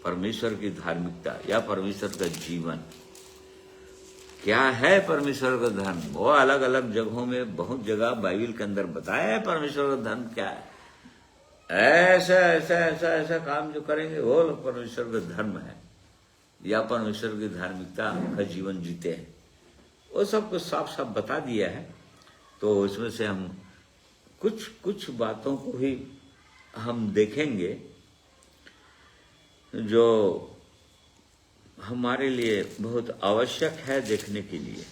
परमेश्वर की धार्मिकता या परमेश्वर का जीवन क्या है। परमेश्वर का धर्म वो अलग अलग जगहों में, बहुत जगह बाइबल के अंदर बताया है परमेश्वर का धर्म क्या है। ऐसा ऐसा ऐसा ऐसा काम जो करेंगे वो लोग परमेश्वर का धर्म है, या परमेश्वर की धार्मिकता का जीवन जीते हैं, वो सब कुछ साफ साफ बता दिया है। तो इसमें से हम कुछ बातों को ही हम देखेंगे जो हमारे लिए बहुत आवश्यक है देखने के लिए,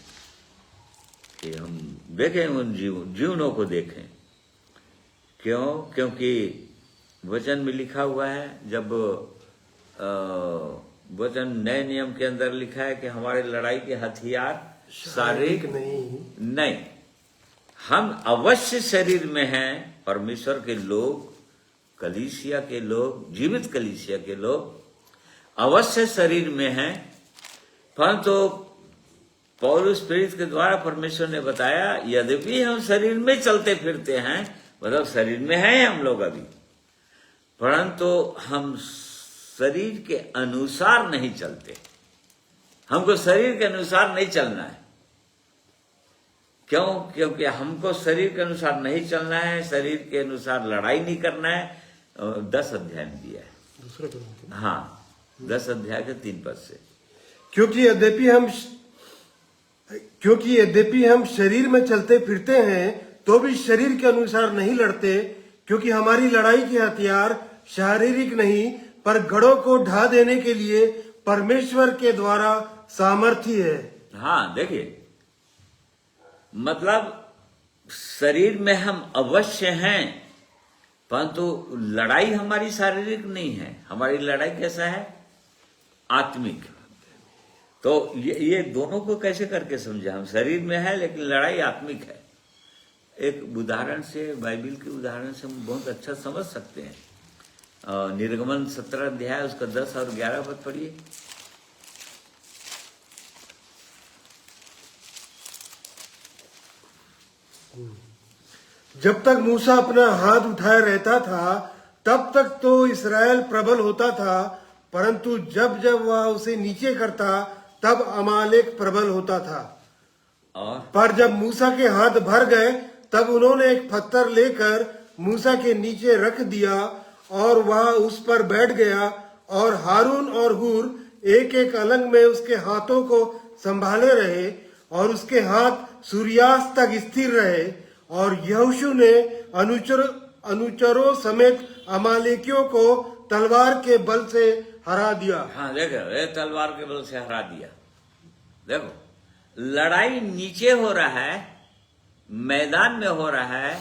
कि हम देखें, उन जीवनों को देखें। क्यों? क्योंकि वचन में लिखा हुआ है, जब वचन नए नियम के अंदर लिखा है कि हमारे लड़ाई के हथियार शारीरिक नहीं, हम अवश्य शरीर में हैं। परमेश्वर के लोग, कलीसिया के लोग, जीवित कलीसिया के लोग अवश्य शरीर में हैं, परंतु पौलुस प्रेरित के द्वारा परमेश्वर ने बताया, यद्यपि हम शरीर में चलते फिरते हैं, मतलब शरीर में हैं हम लोग अभी, परंतु हम शरीर के अनुसार नहीं चलते। हमको शरीर के अनुसार नहीं चलना है। क्यों? क्योंकि हमको शरीर के अनुसार नहीं चलना है, शरीर के अनुसार लड़ाई नहीं करना है। 10 अध्याय में दिया है, दूसरे को, हाँ 10 अध्याय के 3 पद से। क्योंकि यद्यपि हम शरीर में चलते फिरते हैं तो भी शरीर के अनुसार नहीं लड़ते, क्योंकि हमारी लड़ाई के हथियार शारीरिक नहीं पर गढ़ों को ढा देने के लिए परमेश्वर के द्वारा सामर्थ्य है। हाँ देखिए, मतलब शरीर में हम अवश्य हैं, परंतु लड़ाई हमारी शारीरिक नहीं है। हमारी लड़ाई कैसा है? आत्मिक। तो ये दोनों को कैसे करके समझे? हम शरीर में है लेकिन लड़ाई आत्मिक है। एक उदाहरण से, बाइबल के उदाहरण से हम बहुत अच्छा समझ सकते हैं। निर्गमन 17 अध्याय उसका 10 और 11 पद पढ़िए। जब तक मूसा अपना हाथ उठाए रहता था तब तक तो इस्राएल प्रबल होता था, परंतु जब जब वह उसे नीचे करता तब अमालेक प्रबल होता था। पर जब मूसा के हाथ भर गए तब उन्होंने एक पत्थर लेकर मूसा के नीचे रख दिया और वह उस पर बैठ गया, और हारून और हूर एक एक अलग में उसके हाथों को संभाले रहे, और उसके हाथ सूर्यास्त तक स्थिर रहे। और यहोशू ने अनुचरों समेत अमालेकियों को तलवार के बल से हरा दिया। हाँ देखो, ये तलवार के बल से हरा दिया। देखो, लड़ाई नीचे हो रहा है, मैदान में हो रहा है।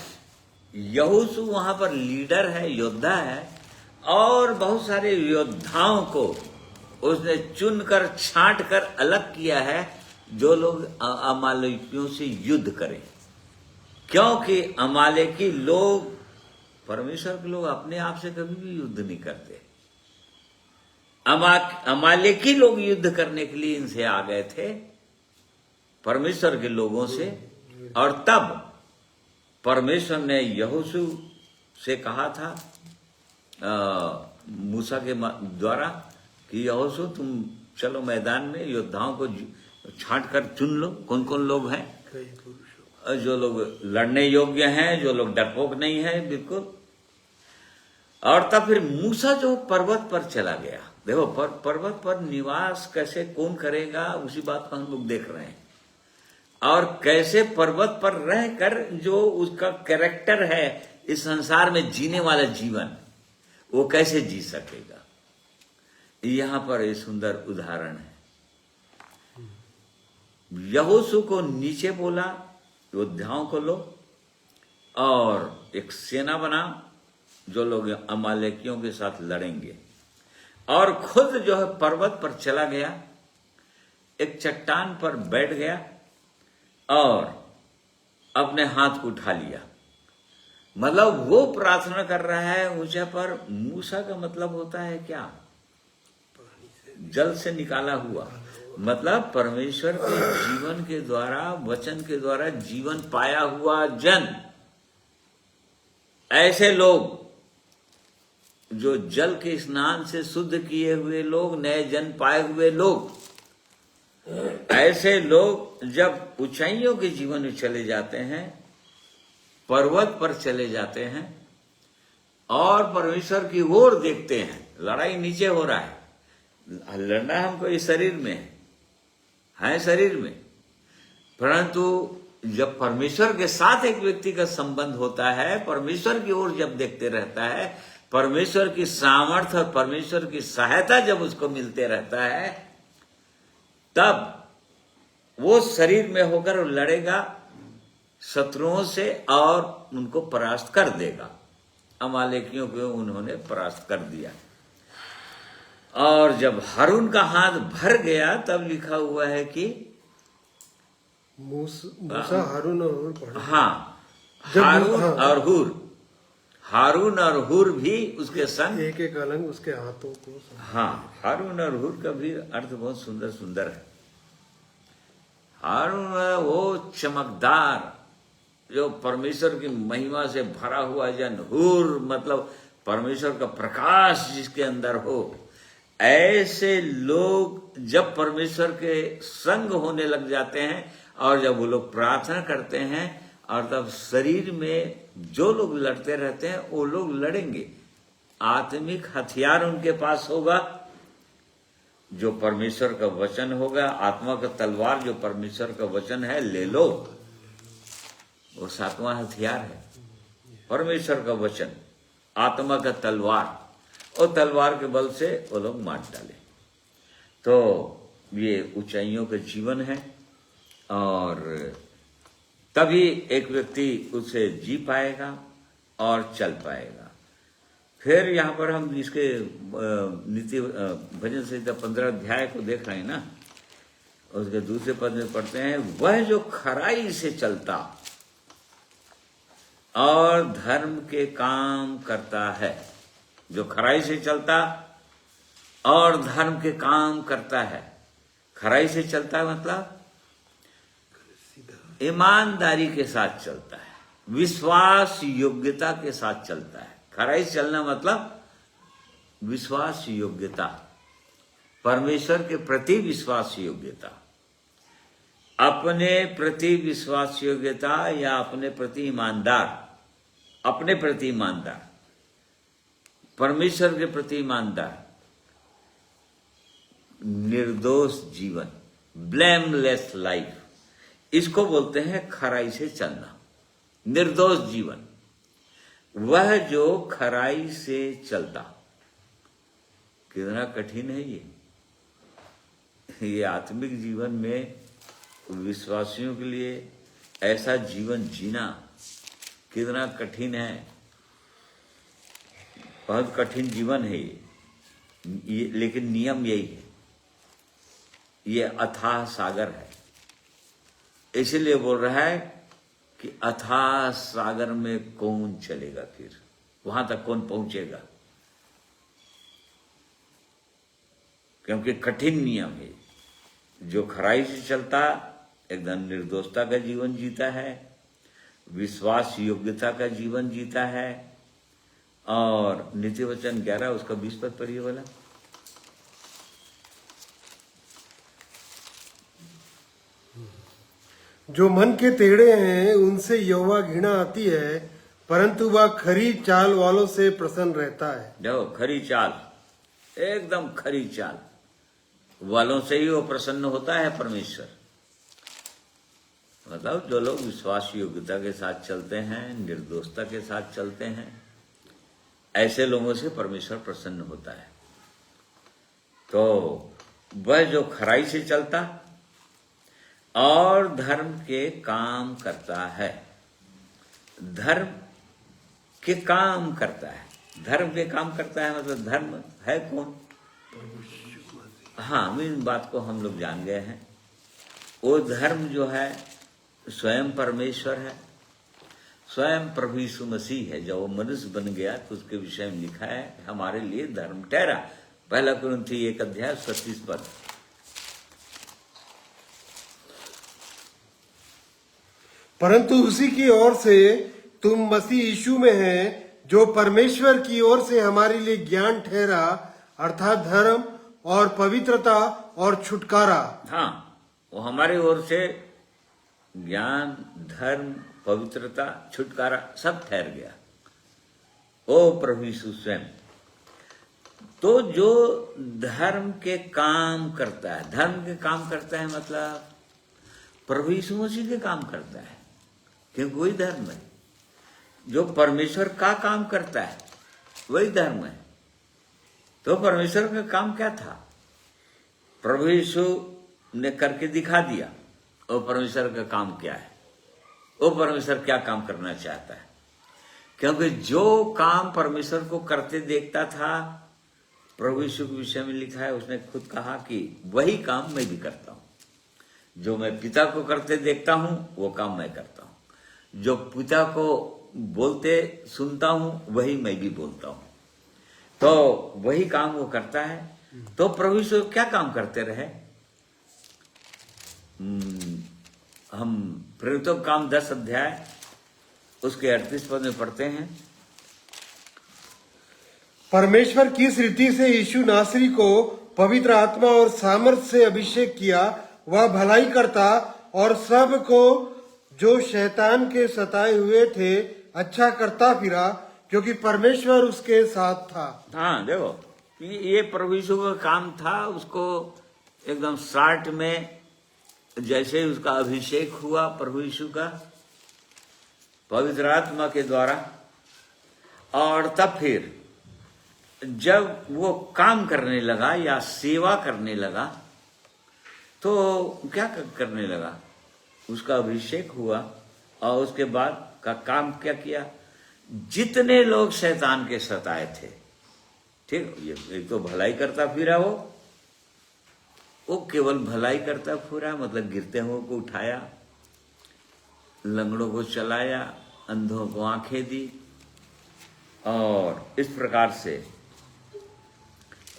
यहोशू वहां पर लीडर है, योद्धा है, और बहुत सारे योद्धाओं को उसने चुनकर, छांट कर अलग किया है, जो लोग अमालेकियों से युद्ध करें। क्योंकि अमालेकी लोग, परमेश्वर के लोग अपने आप से कभी भी युद्ध नहीं करते। अमालेकी लोग युद्ध करने के लिए इनसे आ गए थे, परमेश्वर के लोगों से। और तब परमेश्वर ने यहोशू से कहा था मूसा के द्वारा कि यहोशू तुम चलो मैदान में, योद्धाओं को छांट कर चुन लो कौन कौन लोग हैं, कई पुरुषों जो लोग लड़ने योग्य हैं, जो लोग डरपोक नहीं है बिल्कुल। और तब फिर मूसा जो पर्वत पर चला गया, देखो पर्वत पर निवास कैसे कौन करेगा, उसी बात को हम लोग देख रहे हैं। और कैसे पर्वत पर रहकर जो उसका कैरेक्टर है इस संसार में जीने वाला जीवन, वो कैसे जी सकेगा। यहां पर एक सुंदर उदाहरण है। यहोशू को नीचे बोला, योद्धाओं को लो और एक सेना बना जो लोग अमालेकियों के साथ लड़ेंगे, और खुद जो है पर्वत पर चला गया, एक चट्टान पर बैठ गया और अपने हाथ को उठा लिया। मतलब वो प्रार्थना कर रहा है ऊंचे पर। मूसा का मतलब होता है क्या? जल से निकाला हुआ, मतलब परमेश्वर के जीवन के द्वारा, वचन के द्वारा जीवन पाया हुआ जन। ऐसे लोग जो जल के स्नान से शुद्ध किए हुए लोग, नए जन पाए हुए लोग, ऐसे लोग जब ऊंचाइयों के जीवन में चले जाते हैं, पर्वत पर चले जाते हैं और परमेश्वर की ओर देखते हैं, लड़ाई नीचे हो रहा है, लड़ना हमको इस शरीर में है शरीर में, परंतु जब परमेश्वर के साथ एक व्यक्ति का संबंध होता है, परमेश्वर की ओर जब देखते रहता है, परमेश्वर की सामर्थ्य और परमेश्वर की सहायता जब उसको मिलते रहता है, तब वो शरीर में होकर लड़ेगा शत्रुओं से और उनको परास्त कर देगा। अमालेकियों को उन्होंने परास्त कर दिया। और जब हारून का हाथ भर गया, तब लिखा हुआ है कि मूसा हारून और हूर पढ़ा। हाँ, जब हारून हाँ, और हूर, हारून और हूर भी उसके संग, एक एक अलग उसके हाथों को। हाँ, हारून और हूर का भी अर्थ बहुत सुंदर सुंदर है। हारून वो चमकदार जो परमेश्वर की महिमा से भरा हुआ जन, हूर मतलब परमेश्वर का प्रकाश जिसके अंदर हो। ऐसे लोग जब परमेश्वर के संग होने लग जाते हैं और जब वो लोग प्रार्थना करते हैं, और तब शरीर में जो लोग लड़ते रहते हैं वो लोग लड़ेंगे। आत्मिक हथियार उनके पास होगा जो परमेश्वर का वचन होगा। आत्मा का तलवार जो परमेश्वर का वचन है, ले लो, वो 7वां हथियार है, परमेश्वर का वचन, आत्मा का तलवार। और तलवार के बल से वो लोग मार डाले। तो ये ऊंचाइयों का जीवन है, और तभी एक व्यक्ति उसे जी पाएगा और चल पाएगा। फिर यहाँ पर हम इसके नीति भजन संहिता 15 अध्याय को देख रहे हैं ना, उसके दूसरे पद में पढ़ते हैं, वह जो खराई से चलता और धर्म के काम करता है। जो खराई से चलता और धर्म के काम करता है। खराई से चलता है मतलब ईमानदारी के साथ चलता है, विश्वास योग्यता के साथ चलता है। खराई से चलना मतलब विश्वास योग्यता, परमेश्वर के प्रति विश्वास योग्यता, अपने प्रति विश्वास योग्यता या अपने प्रति ईमानदार, अपने प्रति ईमानदार, परमेश्वर के प्रति ईमानदार, निर्दोष जीवन, ब्लेमलेस लाइफ, इसको बोलते हैं खराई से चलना, निर्दोष जीवन। वह जो खराई से चलता, कितना कठिन है ये आत्मिक जीवन में विश्वासियों के लिए ऐसा जीवन जीना कितना कठिन है। बहुत कठिन जीवन है ये, लेकिन नियम यही है, ये अथाह सागर है। इसलिए बोल रहा है कि अथाह सागर में कौन चलेगा, फिर वहां तक कौन पहुंचेगा, क्योंकि कठिन नियम है। जो खराई से चलता एकदम निर्दोषता का जीवन जीता है, विश्वास योग्यता का जीवन जीता है। और नीति वचन 11 उसका 20 पद पढ़िए वाला। जो मन के टेढ़े हैं उनसे यहोवा घृणा आती है, परंतु वह खरी चाल वालों से प्रसन्न रहता है। देखो, खरी चाल, एकदम खरी चाल वालों से ही वो प्रसन्न होता है परमेश्वर। मतलब जो लोग विश्वास योग्यता के साथ चलते हैं, निर्दोषता के साथ चलते हैं, ऐसे लोगों से परमेश्वर प्रसन्न होता है। तो वह जो खराई से चलता और धर्म के काम करता है, धर्म के काम करता है, धर्म के काम करता है मतलब धर्म है कौन? हाँ, इन बात को हम लोग जान गए हैं। वो धर्म जो है स्वयं परमेश्वर है, स्वयं प्रभु यीशु मसीह है। जब वो मनुष्य बन गया तो उसके विषय में लिखा है हमारे लिए धर्म ठहरा। 1 कुरिन्थी 1:37। परंतु उसी की ओर से तुम मसीह यीशु में हैं, जो परमेश्वर की ओर से हमारे लिए ज्ञान ठहरा, अर्थात धर्म और पवित्रता और छुटकारा। हाँ, वो हमारी ओर से ज्ञान, धर्म, पवित्रता, छुटकारा सब ठहर गया। ओ प्रभु यीशु स्वयं। तो जो धर्म के काम करता है, धर्म के काम करता है मतलब प्रभु यीशु मसीह के काम करता है, क्योंकि वही धर्म है। जो परमेश्वर का काम करता है वही धर्म है। तो परमेश्वर का काम क्या था? प्रभु यीशु ने करके दिखा दिया। वो परमेश्वर का काम क्या है, वो परमेश्वर क्या काम करना चाहता है। क्योंकि जो काम परमेश्वर को करते देखता था, प्रभु यीशु के विषय में लिखा है, उसने खुद कहा कि वही काम मैं भी करता हूं। जो मैं पिता को करते देखता हूं वो काम मैं करता हूं। जो पिता को बोलते सुनता हूं वही मैं भी बोलता हूं। तो वही काम वो करता है। तो प्रभु यीशु क्या काम करते रहे? हम प्रेरितों का काम 10 अध्याय उसके 38 पद में पढ़ते हैं। परमेश्वर किस रीति से यीशु नासरी को पवित्र आत्मा और सामर्थ से अभिषेक किया, वह भलाई करता और सब को जो शैतान के सताए हुए थे अच्छा करता फिरा, क्योंकि परमेश्वर उसके साथ था। हाँ, देखो, ये प्रभु यीशु का काम था। उसको एकदम शार्ट में जैसे ही उसका अभिषेक हुआ प्रभु यीशु का पवित्र आत्मा के द्वारा, और तब फिर जब वो काम करने लगा या सेवा करने लगा तो क्या करने लगा? उसका अभिषेक हुआ और उसके बाद का काम क्या किया? जितने लोग शैतान के सताए थे, ठीक, ये एक तो भलाई करता फिरा, वो केवल भलाई करता फिरा, मतलब गिरते हुए को उठाया, लंगड़ों को चलाया, अंधों को आंखें दी, और इस प्रकार से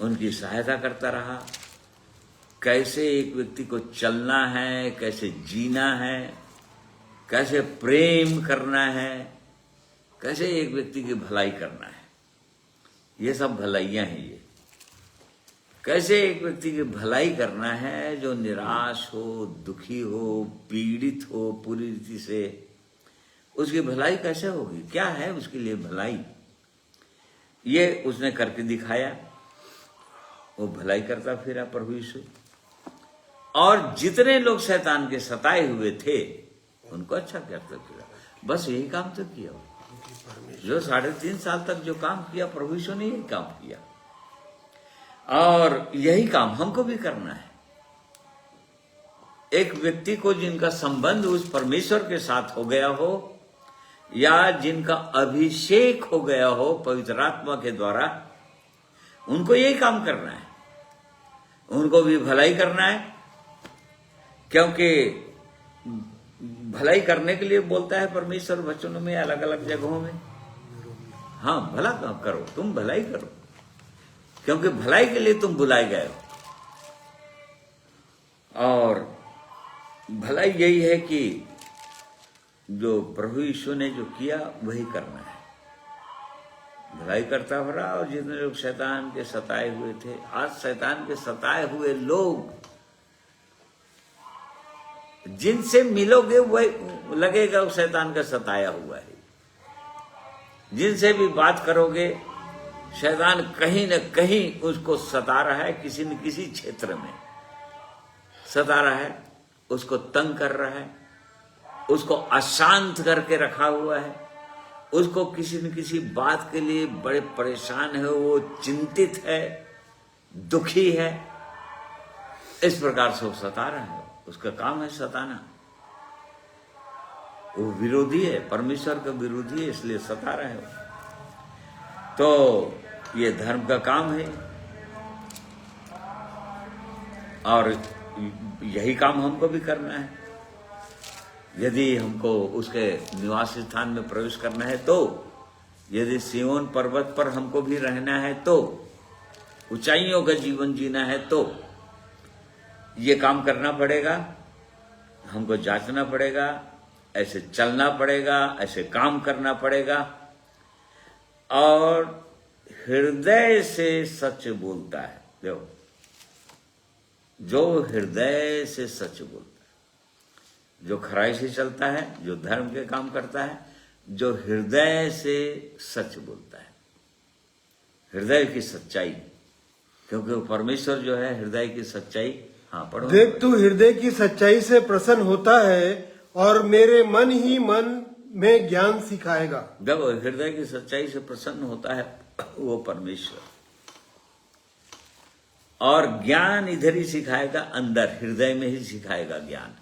उनकी सहायता करता रहा। कैसे एक व्यक्ति को चलना है, कैसे जीना है, कैसे प्रेम करना है, कैसे एक व्यक्ति की भलाई करना है, ये सब भलाइयां हैं। ये कैसे एक व्यक्ति की भलाई करना है जो निराश हो, दुखी हो, पीड़ित हो पूरी रीति से, उसकी भलाई कैसे होगी? क्या है उसके लिए भलाई? ये उसने करके दिखाया। वो भलाई करता फिरा प्रभु यीशु, और जितने लोग शैतान के सताए हुए थे उनको अच्छा करता फिरा। बस यही काम तो किया। जो 3.5 साल तक जो काम किया प्रभु यीशु ने, यही काम किया, और यही काम हमको भी करना है। एक व्यक्ति को जिनका संबंध उस परमेश्वर के साथ हो गया हो, या जिनका अभिषेक हो गया हो पवित्र आत्मा के द्वारा, उनको यही काम करना है। उनको भी भलाई करना है, क्योंकि भलाई करने के लिए बोलता है परमेश्वर वचनों में, अलग अलग जगहों में। हाँ, भला करो, तुम भलाई करो, क्योंकि भलाई के लिए तुम बुलाए गए हो। और भलाई यही है कि जो प्रभु यीशु ने जो किया वही करना है। भलाई करता रहा, और जितने लोग शैतान के सताए हुए थे, आज शैतान के सताए हुए लोग जिनसे मिलोगे वह लगेगा वो शैतान का सताया हुआ है। जिनसे भी बात करोगे शैतान कहीं न कहीं उसको सता रहा है, किसी न किसी क्षेत्र में सता रहा है, उसको तंग कर रहा है, उसको अशांत करके रखा हुआ है, उसको किसी न किसी बात के लिए बड़े परेशान है, वो चिंतित है, दुखी है, इस प्रकार से वो सता रहा है। उसका काम है सताना। वो विरोधी है, परमेश्वर का विरोधी है, इसलिए सता रहा है। तो ये धर्म का काम है और यही काम हमको भी करना है। यदि हमको उसके निवास स्थान में प्रवेश करना है तो, यदि सिय्योन पर्वत पर हमको भी रहना है तो, ऊंचाइयों का जीवन जीना है तो ये काम करना पड़ेगा, हमको जांचना पड़ेगा, ऐसे चलना पड़ेगा, ऐसे काम करना पड़ेगा। और हृदय से सच बोलता है, देखो, जो हृदय से सच बोलता है, जो खराई से चलता है, जो धर्म के काम करता है, जो हृदय से सच बोलता है, हृदय की सच्चाई, क्योंकि परमेश्वर जो है हृदय की सच्चाई, हाँ पढ़ो। देख, तू हृदय की सच्चाई से प्रसन्न होता है और मेरे मन ही मन में ज्ञान सिखाएगा। जब हृदय की सच्चाई से प्रसन्न होता है वो परमेश्वर, और ज्ञान इधर ही सिखाएगा, अंदर हृदय में ही सिखाएगा ज्ञान।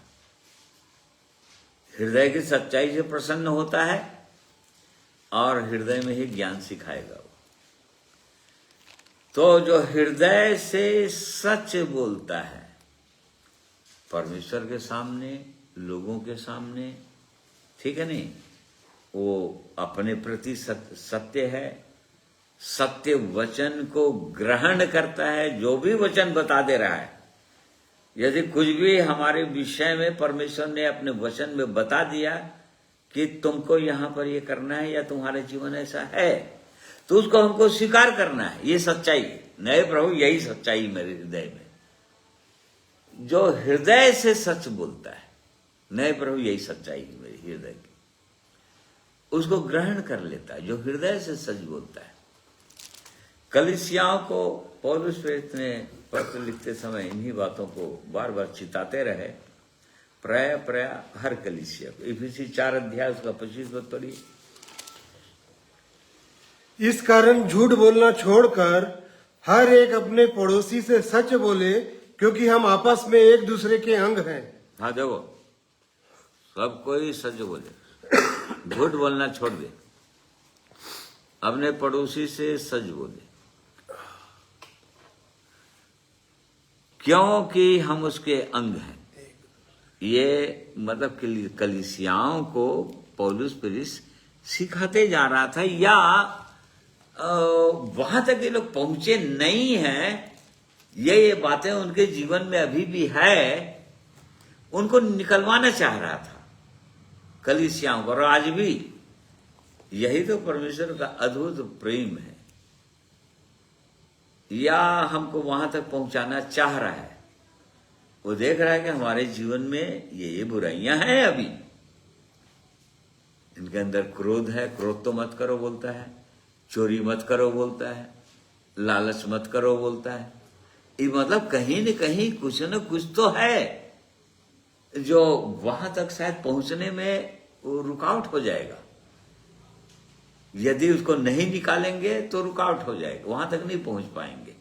हृदय की सच्चाई से प्रसन्न होता है और हृदय में ही ज्ञान सिखाएगा। तो जो हृदय से सच बोलता है, परमेश्वर के सामने, लोगों के सामने, ठीक है नहीं, वो अपने प्रति सत्य है, सत्य वचन को ग्रहण करता है। जो भी वचन बता दे रहा है, यदि कुछ भी हमारे विषय में परमेश्वर ने अपने वचन में बता दिया कि तुमको यहां पर ये करना है या तुम्हारे जीवन ऐसा है, तो उसको हमको स्वीकार करना है। ये सच्चाई, नए प्रभु यही सच्चाई मेरे हृदय में। जो हृदय से सच बोलता है, नए प्रभु यही सच्चाई है मेरे हृदय की, उसको ग्रहण कर लेता है, जो हृदय से सच बोलता है। कलीसियाओं को पौलुस प्रेरित ने पत्र लिखते समय इन्हीं बातों को बार बार चिताते रहे, प्राय हर कलीसिया को। इफिसी 4 अध्याय उसका 25 पद पढ़िए। इस कारण झूठ बोलना छोड़कर हर एक अपने पड़ोसी से सच बोले, क्योंकि हम आपस में एक दूसरे के अंग हैं। हाँ देखो, सब कोई सच बोले, झूठ बोलना छोड़ दे, अपने पड़ोसी से सच बोले, क्योंकि हम उसके अंग हैं। ये मतलब कलीसियाओं को पौलुस प्रेरित सिखाते जा रहा था, या वहां तक ये लोग पहुंचे नहीं हैं, ये बातें उनके जीवन में अभी भी है, उनको निकलवाना चाह रहा था कलीसियाओं को। और आज भी यही तो परमेश्वर का अद्भुत प्रेम है, या हमको वहां तक पहुंचाना चाह रहा है। वो देख रहा है कि हमारे जीवन में ये बुराइयां हैं, अभी इनके अंदर क्रोध है, क्रोध तो मत करो बोलता है, चोरी मत करो बोलता है, लालच मत करो बोलता है। ये मतलब कहीं न कहीं कुछ न कुछ तो है जो वहां तक शायद पहुंचने में वो रुकावट हो जाएगा। यदि उसको नहीं निकालेंगे तो रुकावट हो जाएगा, वहां तक नहीं पहुंच पाएंगे।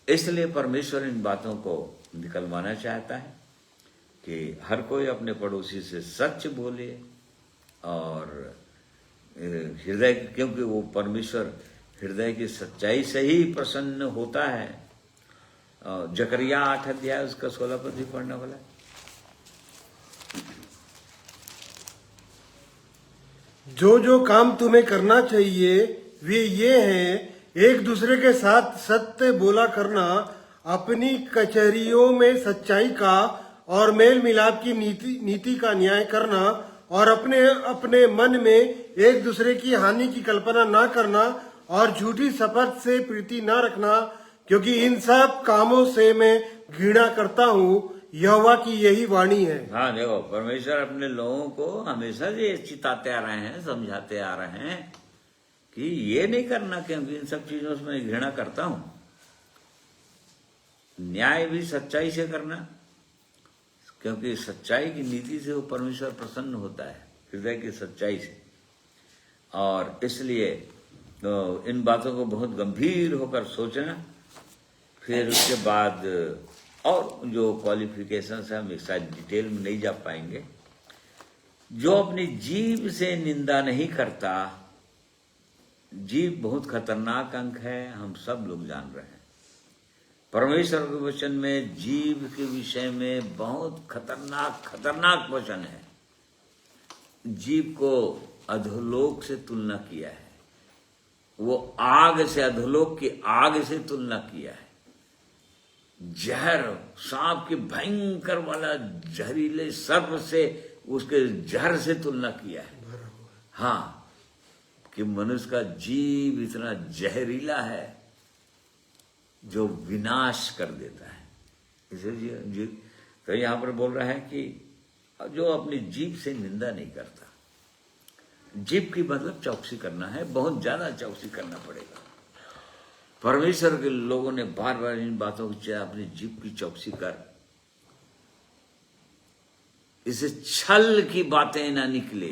इसलिए परमेश्वर इन बातों को निकलवाना चाहता है कि हर कोई अपने पड़ोसी से सच बोले, और हृदय, क्योंकि वो परमेश्वर हृदय की सच्चाई से ही प्रसन्न होता है। जकरिया 8 अध्याय उसका 16 पद भी पढ़ने वाला। जो जो काम तुम्हें करना चाहिए वे ये हैं: एक दूसरे के साथ सत्य बोला करना, अपनी कचहरियों में सच्चाई का और मेल मिलाप की नीति का न्याय करना, और अपने अपने मन में एक दूसरे की हानि की कल्पना ना करना, और झूठी शपथ से प्रीति ना रखना, क्योंकि इन सब कामों से मैं घृणा करता हूँ। यहोवा की यही वाणी है। हाँ देखो, परमेश्वर अपने लोगों को हमेशा ये चिताते आ रहे हैं, समझाते आ रहे हैं कि ये नहीं करना, क्योंकि इन सब चीजों से मैं घृणा करता हूं। न्याय भी सच्चाई से करना, क्योंकि सच्चाई की नीति से वो परमेश्वर प्रसन्न होता है, हृदय की सच्चाई से। और इसलिए तो इन बातों को बहुत गंभीर होकर सोचना, फिर उसके बाद और जो क्वालिफिकेशंस है हम एक साथ डिटेल में नहीं जा पाएंगे। जो अपनी जीभ से निंदा नहीं करता, जीभ बहुत खतरनाक अंग है, हम सब लोग जान रहे हैं। परमेश्वर के वचन में जीभ के विषय में बहुत खतरनाक वचन है। जीभ को अधोलोक से तुलना किया है, वो आग से, अधोलोक की आग से तुलना किया है। जहर, सांप के भयंकर वाला जहरीले सर्प से, उसके जहर से तुलना किया है। हाँ, कि मनुष्य का जीव इतना जहरीला है जो विनाश कर देता है। इसे तो यहां पर बोल रहा है कि जो अपनी जीभ से निंदा नहीं करता। जीभ की मतलब चौकसी करना है, बहुत ज्यादा चौकसी करना पड़ेगा। परमेश्वर के लोगों ने बार बार इन बातों को चाहे अपनी जीभ की चौकसी कर, इसे छल की बातें ना निकले।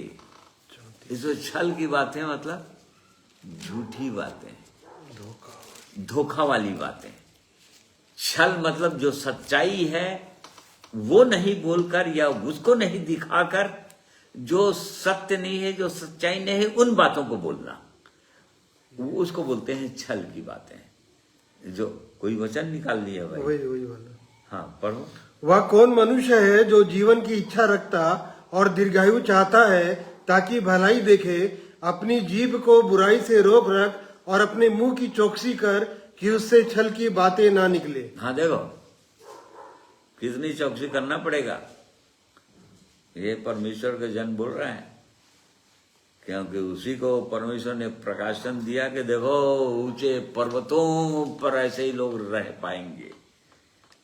इसे छल की बातें मतलब झूठी बातें, धोखा वाली बातें। छल मतलब जो सच्चाई है वो नहीं बोलकर या उसको नहीं दिखाकर, जो सत्य नहीं है, जो सच्चाई नहीं है, उन बातों को बोलना, उसको बोलते हैं छल की बातें। जो कोई वचन निकाल लिया भाई, वही वाला। हाँ पढ़ो। वह कौन मनुष्य है जो जीवन की इच्छा रखता और दीर्घायु चाहता है, ताकि भलाई देखे, अपनी जीभ को बुराई से रोक रख और अपने मुंह की चौकसी कर कि उससे छल की बातें ना निकले। हाँ देखो, कितनी चौकसी करना पड़ेगा। ये परमेश्वर के जन बोल रहे हैं, क्योंकि उसी को परमेश्वर ने प्रकाशन दिया कि देखो ऊंचे पर्वतों पर ऐसे ही लोग रह पाएंगे,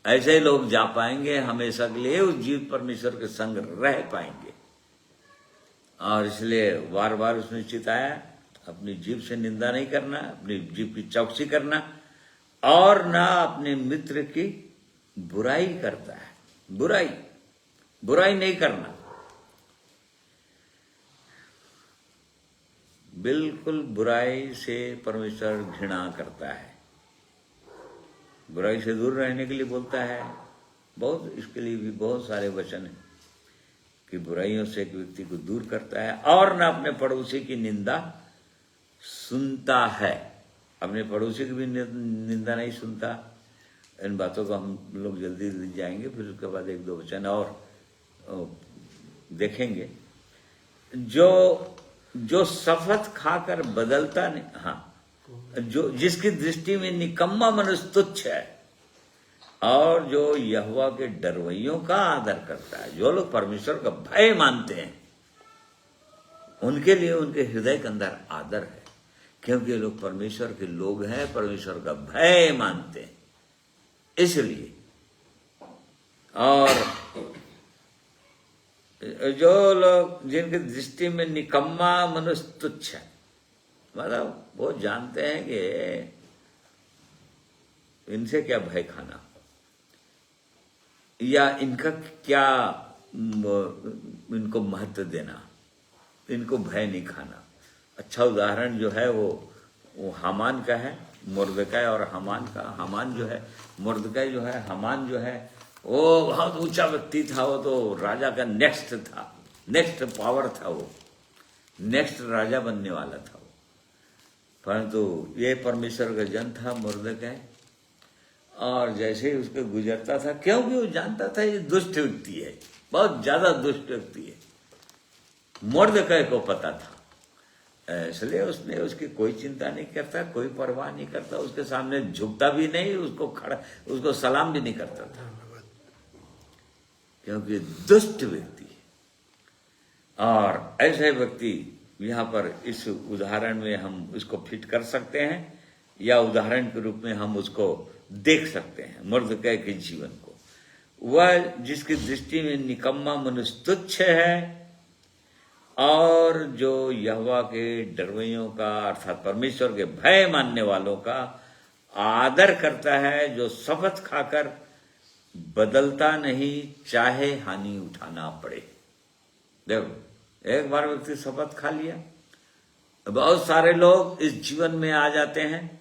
ऐसे ही लोग जा पाएंगे हमेशा के लिए, उस जीव परमेश्वर के संग रह पाएंगे। और इसलिए बार बार उसने चिताया, अपनी जीभ से निंदा नहीं करना, अपनी जीभ की चौकसी करना, और ना अपने मित्र की बुराई करता है। बुराई नहीं करना, बिल्कुल बुराई से परमेश्वर घृणा करता है। बुराई से दूर रहने के लिए बोलता है। बहुत, इसके लिए भी बहुत सारे वचन हैं कि बुराइयों से एक व्यक्ति को दूर करता है, और न अपने पड़ोसी की निंदा सुनता है। अपने पड़ोसी की भी निंदा नहीं सुनता। इन बातों को हम लोग जल्दी जाएंगे, फिर उसके बाद एक दो वचन और देखेंगे। जो शपथ खाकर बदलता नहीं, हाँ, जो जिसकी दृष्टि में निकम्मा मनुष्य तुच्छ है, और जो यहोवा के डरवैयों का आदर करता है, जो लोग परमेश्वर का भय मानते हैं, उनके लिए उनके हृदय के अंदर आदर है, क्योंकि लोग परमेश्वर के लोग हैं, परमेश्वर का भय मानते हैं, इसलिए। और जो लोग जिनकी दृष्टि में निकम्मा मनुष्य तुच्छ है, मतलब वो जानते हैं कि इनसे क्या भय खाना, या इनका क्या इनको महत्व देना, इनको भय नहीं खाना। अच्छा उदाहरण जो है वो हामान का है, मुर्दकै और हामान का। हामान जो है, मुर्दकै जो है, हामान जो है, वो बहुत ऊंचा व्यक्ति था। वो तो राजा का नेक्स्ट था, नेक्स्ट पावर था, वो नेक्स्ट राजा बनने वाला था वो। परंतु ये परमेश्वर का जन था मुर्दकै, और जैसे ही उसके गुजरता था, क्योंकि वो जानता था ये दुष्ट व्यक्ति है, बहुत ज्यादा दुष्ट व्यक्ति है, मुर्दकै को पता था, इसलिए उसने उसकी कोई चिंता नहीं करता, कोई परवाह नहीं करता, उसके सामने झुकता भी नहीं, उसको सलाम भी नहीं करता था, क्योंकि दुष्ट व्यक्ति है। और ऐसे व्यक्ति यहाँ पर इस उदाहरण में हम इसको फिट कर सकते हैं, या उदाहरण के रूप में हम उसको देख सकते हैं मुर्दकै के जीवन को। वह जिसकी दृष्टि में निकम्मा मनुष्य तुच्छ है, और जो यहोवा के डरवैयों का अर्थात परमेश्वर के भय मानने वालों का आदर करता है, जो शपथ खाकर बदलता नहीं, चाहे हानि उठाना पड़े। देखो, एक बार व्यक्ति शपथ खा लिया, बहुत सारे लोग इस जीवन में आ जाते हैं,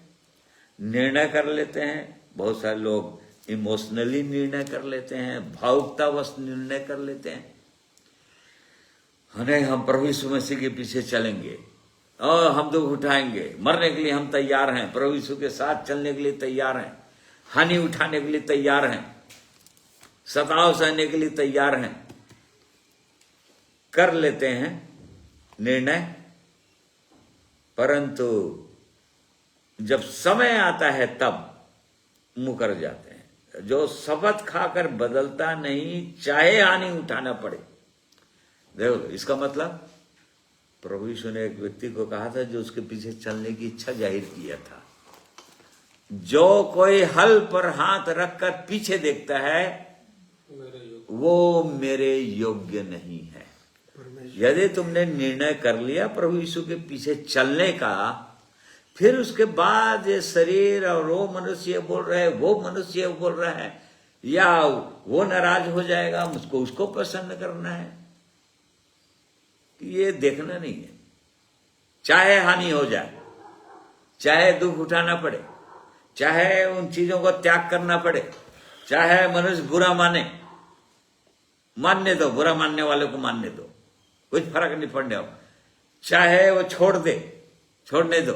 निर्णय कर लेते हैं। बहुत सारे लोग इमोशनली निर्णय कर लेते हैं, भावुकतावश निर्णय कर लेते हैं, नहीं हम प्रभु यीशु मसीह के पीछे चलेंगे और हम दुख उठाएंगे, मरने के लिए हम तैयार हैं, प्रभु यीशु के साथ चलने के लिए तैयार हैं, हानि उठाने के लिए तैयार हैं, सताव सहने के लिए तैयार हैं, कर लेते हैं निर्णय। परंतु जब समय आता है तब मुकर जाते हैं। जो शपथ खाकर बदलता नहीं, चाहे हानि उठाना पड़े। देखो, इसका मतलब प्रभु यीशु ने एक व्यक्ति को कहा था जो उसके पीछे चलने की इच्छा जाहिर किया था, जो कोई हल पर हाथ रखकर पीछे देखता है वो मेरे योग्य नहीं है। यदि तुमने निर्णय कर लिया प्रभु यीशु के पीछे चलने का, फिर उसके बाद ये शरीर और वो मनुष्य बोल रहा है, वो मनुष्य बोल रहा है, या वो नाराज हो जाएगा, मुझको उसको प्रसन्न करना है, ये देखना नहीं है। चाहे हानि हो जाए, चाहे दुख उठाना पड़े, चाहे उन चीजों को त्याग करना पड़े, चाहे मनुष्य बुरा मानने दो, बुरा मानने वाले को मानने दो, कुछ फर्क नहीं पड़ने वाला, चाहे वो छोड़ने दो,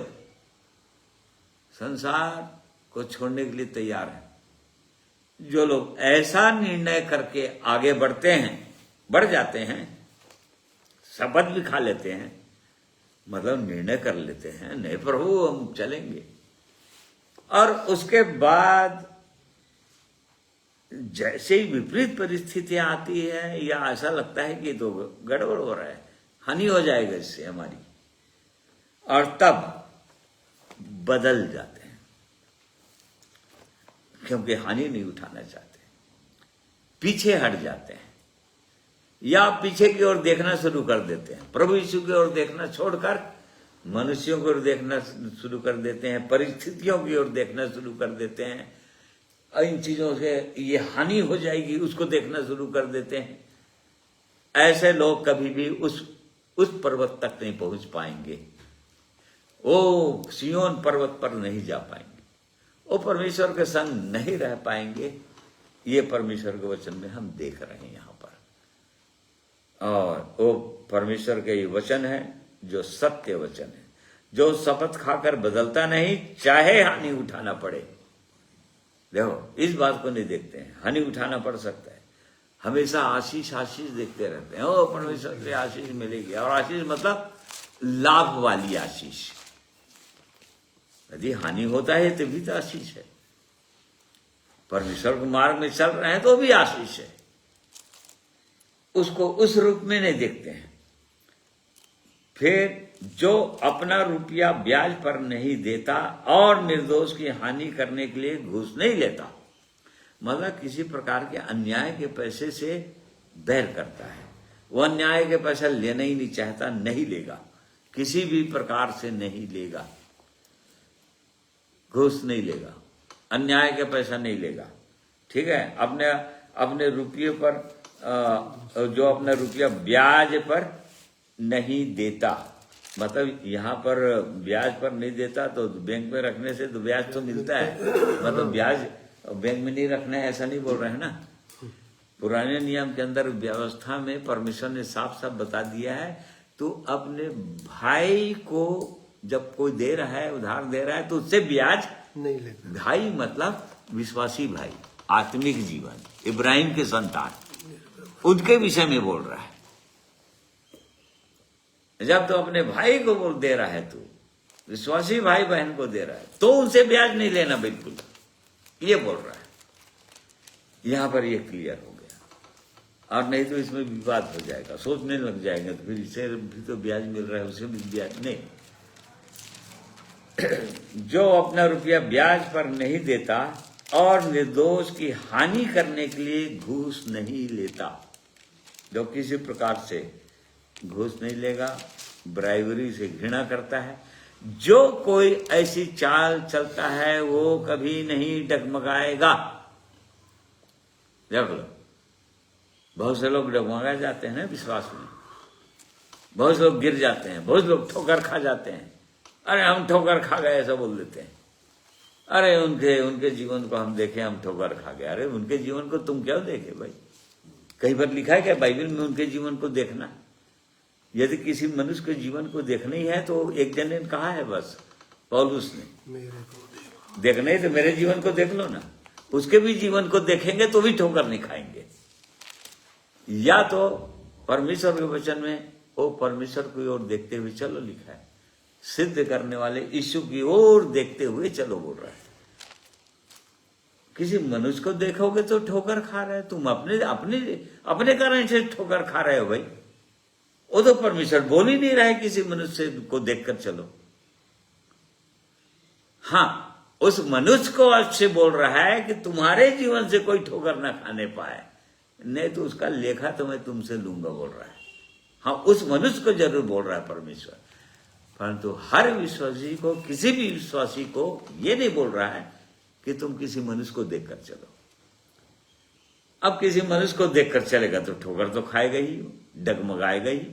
संसार को छोड़ने के लिए तैयार है। जो लोग ऐसा निर्णय करके आगे बढ़ जाते हैं, शपथ भी खा लेते हैं, मतलब निर्णय कर लेते हैं, नहीं प्रभु हम चलेंगे, और उसके बाद जैसे ही विपरीत परिस्थितियां आती है या ऐसा लगता है कि तो गड़बड़ हो रहा है, हानि हो जाएगा इससे हमारी, और तब बदल जाते हैं, क्योंकि हानि नहीं उठाना चाहते, पीछे हट जाते हैं, या पीछे की ओर देखना शुरू कर देते हैं। प्रभु यीशु की ओर देखना छोड़कर मनुष्यों की ओर देखना शुरू कर देते हैं, परिस्थितियों की ओर देखना शुरू कर देते हैं, इन चीजों से ये हानि हो जाएगी उसको देखना शुरू कर देते हैं। ऐसे लोग कभी भी उस पर्वत तक नहीं पहुंच पाएंगे, वो सियोन पर्वत पर नहीं जा पाएंगे, वो परमेश्वर के संग नहीं रह पाएंगे। ये परमेश्वर के वचन में हम देख रहे हैं यहाँ पर, और वो परमेश्वर के ये वचन है जो सत्य वचन है, जो शपथ खाकर बदलता नहीं, चाहे हानि उठाना पड़े। देखो, इस बात को नहीं देखते हैं, हानि उठाना पड़ सकता है, हमेशा आशीष देखते रहते हैं, ओ परमेश्वर से आशीष मिलेगी, और आशीष मतलब लाभ वाली आशीष। यदि हानि होता है तो भी तो आशीष है, परमेश्वर के मार्ग में चल रहे हैं तो भी आशीष है, उसको उस रूप में नहीं देखते हैं। फिर जो अपना रुपया ब्याज पर नहीं देता और निर्दोष की हानि करने के लिए घूस नहीं लेता, मतलब किसी प्रकार के अन्याय के पैसे से बैर करता है, वो अन्याय के पैसा लेना ही नहीं चाहता, नहीं लेगा, किसी भी प्रकार से नहीं लेगा, घूस नहीं लेगा, अन्याय के पैसा नहीं लेगा, ठीक है। अपने रुपये पर जो अपना रुपया ब्याज पर नहीं देता, मतलब यहाँ पर ब्याज पर नहीं देता तो बैंक में रखने से तो ब्याज तो मिलता है, मतलब ब्याज बैंक में नहीं रखना है ऐसा नहीं बोल रहे हैं ना। पुराने नियम के अंदर व्यवस्था में परमेश्वर ने साफ साफ बता दिया है, तो अपने भाई को जब कोई दे रहा है, उधार दे रहा है, तो उससे ब्याज नहीं लेता। भाई मतलब विश्वासी भाई, आत्मिक जीवन, इब्राहिम के संतान, उनके विषय में बोल रहा है। जब तो अपने भाई को बोल दे रहा है, तो विश्वासी भाई बहन को दे रहा है, तो उनसे ब्याज नहीं लेना, बिल्कुल ये बोल रहा है। यहां पर ये क्लियर हो गया, और नहीं तो इसमें विवाद हो जाएगा, सोचने लग जाएंगे तो फिर इसे भी तो ब्याज मिल रहा है, उसे भी ब्याज नहीं। जो अपना रुपया ब्याज पर नहीं देता और निर्दोष की हानि करने के लिए घूस नहीं लेता। जो किसी प्रकार से घूस नहीं लेगा, ब्राइबरी से घृणा करता है, जो कोई ऐसी चाल चलता है वो कभी नहीं डगमगाएगा। देख लो, बहुत से लोग डगमगा जाते हैं ना विश्वास में, बहुत से लोग गिर जाते हैं, बहुत लोग ठोकर खा जाते हैं। अरे हम ठोकर खा गए ऐसा बोल देते हैं। अरे उनके जीवन को हम देखे, हम ठोकर खा गए। अरे उनके जीवन को तुम क्या देखे भाई? कहीं पर लिखा है क्या बाइबल में उनके जीवन को देखना? यदि किसी मनुष्य के जीवन को देखना ही है तो एक जन ने कहा है बस, पौलुस ने, देखना ही तो मेरे जीवन को देख लो ना। उसके भी जीवन को देखेंगे तो भी ठोकर नहीं खाएंगे। या तो परमेश्वर के वचन में वो परमेश्वर की ओर देखते हुए चलो लिखा है, सिद्ध करने वाले यीशु की ओर देखते हुए चलो बोल रहा है। किसी मनुष्य को देखोगे तो ठोकर खा रहे हो तुम, अपने कारण से ठोकर खा रहे हो भाई। वो तो परमेश्वर बोल ही नहीं रहा है किसी मनुष्य को देखकर चलो। हाँ, उस मनुष्य को अच्छे बोल रहा है कि तुम्हारे जीवन से कोई ठोकर ना खाने पाए, नहीं तो उसका लेखा तो मैं तुमसे लूंगा बोल रहा है। हाँ, उस मनुष्य को जरूर बोल रहा है परमेश्वर, परंतु हर विश्वासी को, किसी भी विश्वासी को ये नहीं बोल रहा है कि तुम किसी मनुष्य को देखकर चलो। अब किसी मनुष्य को देखकर चलेगा तो ठोकर तो खाएगा ही, डगमगाएगा ही।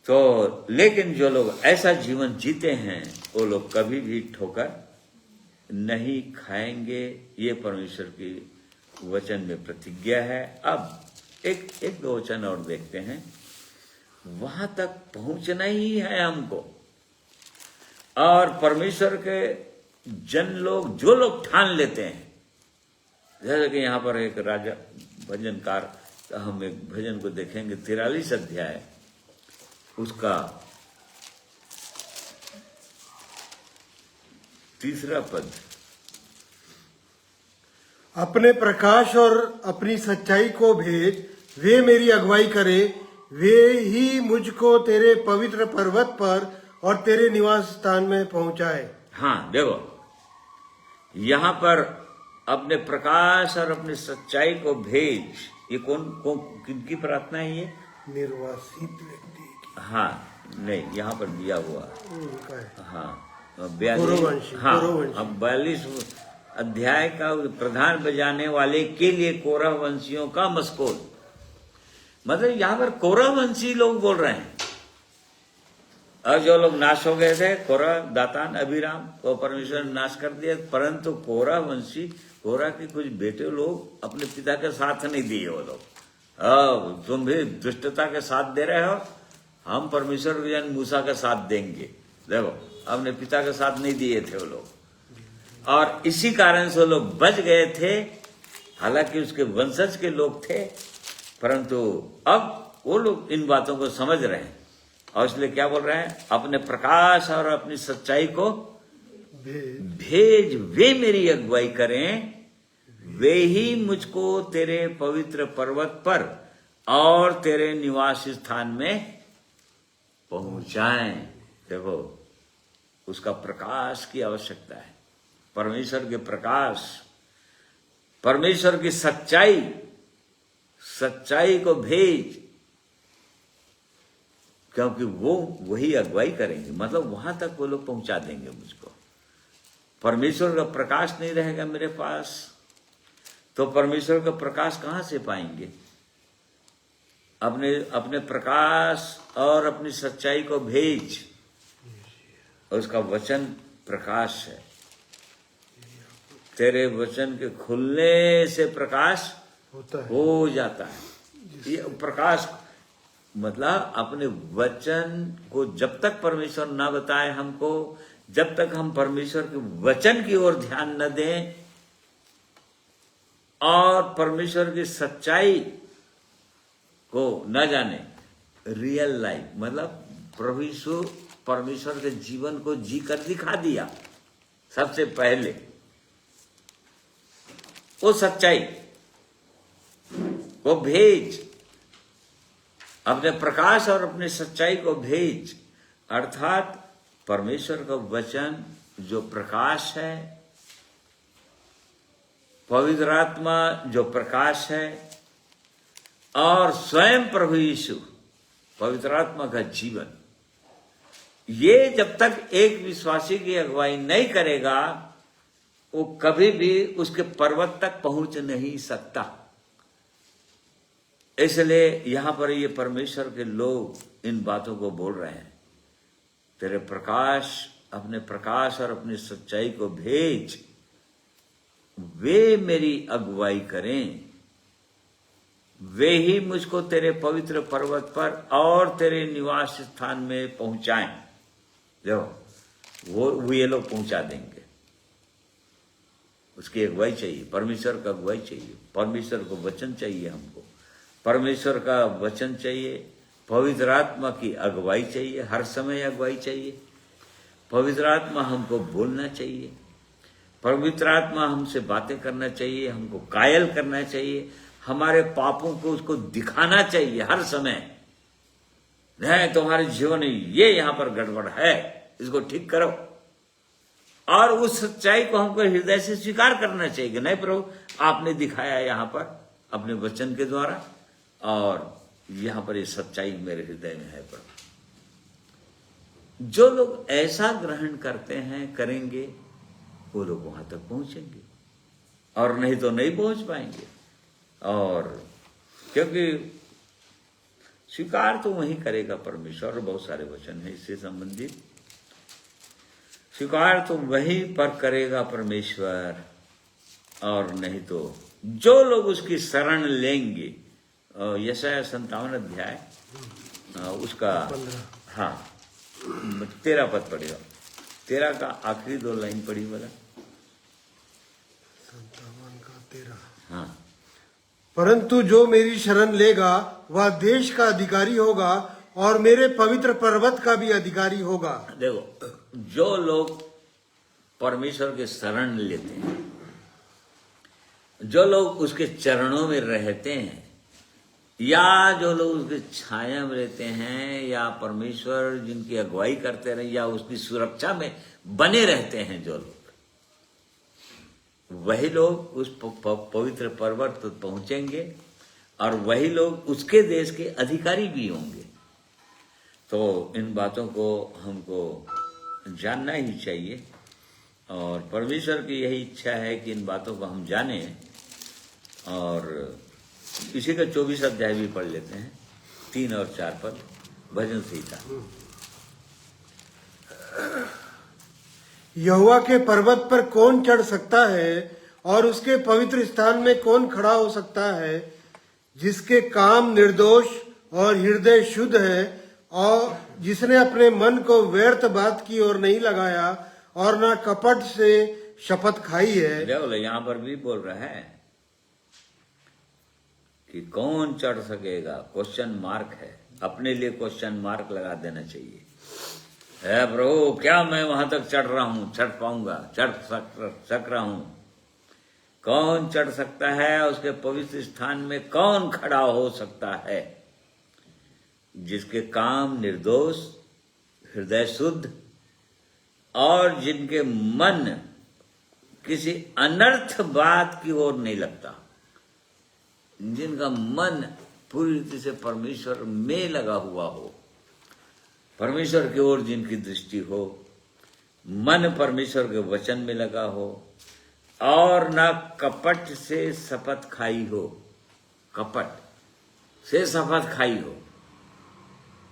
तो लेकिन जो लोग ऐसा जीवन जीते हैं वो लोग कभी भी ठोकर नहीं खाएंगे, ये परमेश्वर की वचन में प्रतिज्ञा है। अब एक दो वचन और देखते हैं। वहां तक पहुंचना ही है हमको, और परमेश्वर के जन लोग, जो लोग ठान लेते हैं, जैसे कि यहाँ पर एक राजा भजनकार, हम एक भजन को देखेंगे 43 अध्याय, उसका 3 पद। अपने प्रकाश और अपनी सच्चाई को भेज, वे मेरी अगुवाई करे, वे ही मुझको तेरे पवित्र पर्वत पर और तेरे निवास स्थान में पहुंचाए। हाँ देखो, यहां पर अपने प्रकाश और अपनी सच्चाई को भेज, ये कौन किनकी प्रार्थना है ये? निर्वासित व्यक्ति की। हाँ नहीं, यहाँ पर दिया हुआ उनका है। हाँ 42, हाँ अब 42 अध्याय का प्रधान बजाने वाले के लिए कोरह वंशियों का मस्कोल। मतलब यहाँ पर कोरह वंशी लोग बोल रहे हैं, और जो लोग नाश हो गए थे, कोरह, दातान, अभिराम, वो परमेश्वर ने नाश कर दिया, परंतु कोरह वंशी, कोरह के कुछ बेटे लोग अपने पिता के साथ नहीं दिए। वो लोग, तुम भी दुष्टता के साथ दे रहे हो, हम परमेश्वर के जन मूसा का साथ देंगे। देखो, अपने पिता के साथ नहीं दिए थे वो लोग, और इसी कारण से वो लोग बच गए थे। हालांकि उसके वंशज के लोग थे, परंतु अब वो लोग इन बातों को समझ रहे हैं, और इसलिए क्या बोल रहे हैं? अपने प्रकाश और अपनी सच्चाई को भेज, वे मेरी अगुवाई करें, वे ही मुझको तेरे पवित्र पर्वत पर और तेरे निवास स्थान में पहुंचाएं। देखो, उसका प्रकाश की आवश्यकता है, परमेश्वर के प्रकाश, परमेश्वर की सच्चाई, सच्चाई को भेज, क्योंकि वो वही अगुवाई करेंगे। मतलब वहां तक वो लोग पहुंचा देंगे मुझको। परमेश्वर का प्रकाश नहीं रहेगा मेरे पास तो परमेश्वर का प्रकाश कहां से पाएंगे? अपने प्रकाश और अपनी सच्चाई को भेज, और उसका वचन प्रकाश है। तेरे वचन के खुलने से प्रकाश होता है, हो जाता है। ये प्रकाश मतलब अपने वचन को जब तक परमेश्वर ना बताए हमको, जब तक हम परमेश्वर के वचन की ओर ध्यान न दें और परमेश्वर की सच्चाई को न जाने, रियल लाइफ मतलब प्रभु यीशु परमेश्वर के जीवन को जी कर दिखा दिया। सबसे पहले वो सच्चाई को भेज, अपने प्रकाश और अपनी सच्चाई को भेज, अर्थात परमेश्वर का वचन जो प्रकाश है पवित्र आत्मा जो प्रकाश है और स्वयं प्रभु यीशु पवित्र आत्मा का जीवन, ये जब तक एक विश्वासी की अगुवाई नहीं करेगा वो कभी भी उसके पर्वत तक पहुंच नहीं सकता। इसलिए यहां पर ये परमेश्वर के लोग इन बातों को बोल रहे हैं, तेरे प्रकाश, अपने प्रकाश और अपनी सच्चाई को भेज, वे मेरी अगुवाई करें, वे ही मुझको तेरे पवित्र पर्वत पर और तेरे निवास स्थान में पहुंचाएं। देखो वो ये लोग पहुंचा देंगे। उसकी अगुवाई चाहिए, परमेश्वर का अगुवाई चाहिए, परमेश्वर को वचन चाहिए, हमको परमेश्वर का वचन चाहिए, पवित्र आत्मा की अगुवाई चाहिए, हर समय अगुवाई चाहिए। पवित्र आत्मा हमको बोलना चाहिए, पवित्र आत्मा हमसे बातें करना चाहिए, हमको कायल करना चाहिए, हमारे पापों को उसको दिखाना चाहिए हर समय। नहीं, तुम्हारे जीवन में ये यहां पर गड़बड़ है, इसको ठीक करो। और उस सच्चाई को हमको हृदय से स्वीकार करना चाहिए कि नहीं प्रभु, आपने दिखाया यहां पर अपने वचन के द्वारा, और यहां पर ये सच्चाई मेरे हृदय में है प्रभु। जो लोग ऐसा ग्रहण करते हैं, करेंगे, वो लोग वहां तक पहुंचेंगे, और नहीं तो नहीं पहुंच पाएंगे। और क्योंकि स्वीकार तो वही करेगा परमेश्वर, और बहुत सारे वचन हैं इससे संबंधित। स्वीकार तो वही पर करेगा परमेश्वर, और नहीं तो जो लोग उसकी शरण लेंगे। यशायाह 57 अध्याय उसका 13 पद पढ़ेगा, 13 का आखिरी 2 लाइन पढ़ी वाला। 57 का 13। हाँ, परंतु जो मेरी शरण लेगा वह देश का अधिकारी होगा और मेरे पवित्र पर्वत का भी अधिकारी होगा। देखो, जो लोग परमेश्वर के शरण लेते हैं, जो लोग उसके चरणों में रहते हैं, या जो लोग उसके छाया में रहते हैं, या परमेश्वर जिनकी अगुवाई करते रहे, या उसकी सुरक्षा में बने रहते हैं, जो लोग, वही लोग उस पवित्र पर्वत पर पहुंचेंगे, और वही लोग उसके देश के अधिकारी भी होंगे। तो इन बातों को हमको जानना ही चाहिए, और परमेश्वर की यही इच्छा है कि इन बातों को हम जानें। और इसी का 24 अध्याय भी पढ़ लेते हैं, 3 और 4 पद, भजन संहिता। यहोवा के पर्वत पर कौन चढ़ सकता है और उसके पवित्र स्थान में कौन खड़ा हो सकता है? जिसके काम निर्दोष और हृदय शुद्ध है, और जिसने अपने मन को व्यर्थ बात की ओर नहीं लगाया और ना कपट से शपथ खाई है। देखो, यहाँ पर भी बोल रहा है कि कौन चढ़ सकेगा, क्वेश्चन मार्क है। अपने लिए क्वेश्चन मार्क लगा देना चाहिए। है प्रभु, क्या मैं वहां तक चढ़ रहा हूं, चढ़ पाऊंगा, चढ़ सक रहा हूं? कौन चढ़ सकता है? उसके पवित्र स्थान में कौन खड़ा हो सकता है? जिसके काम निर्दोष, हृदय शुद्ध, और जिनके मन किसी अनर्थ बात की ओर नहीं लगता, जिनका मन पूरी रीति से परमेश्वर में लगा हुआ हो, परमेश्वर की ओर जिनकी दृष्टि हो, मन परमेश्वर के वचन में लगा हो, और ना कपट से शपथ खाई हो। कपट से शपथ खाई हो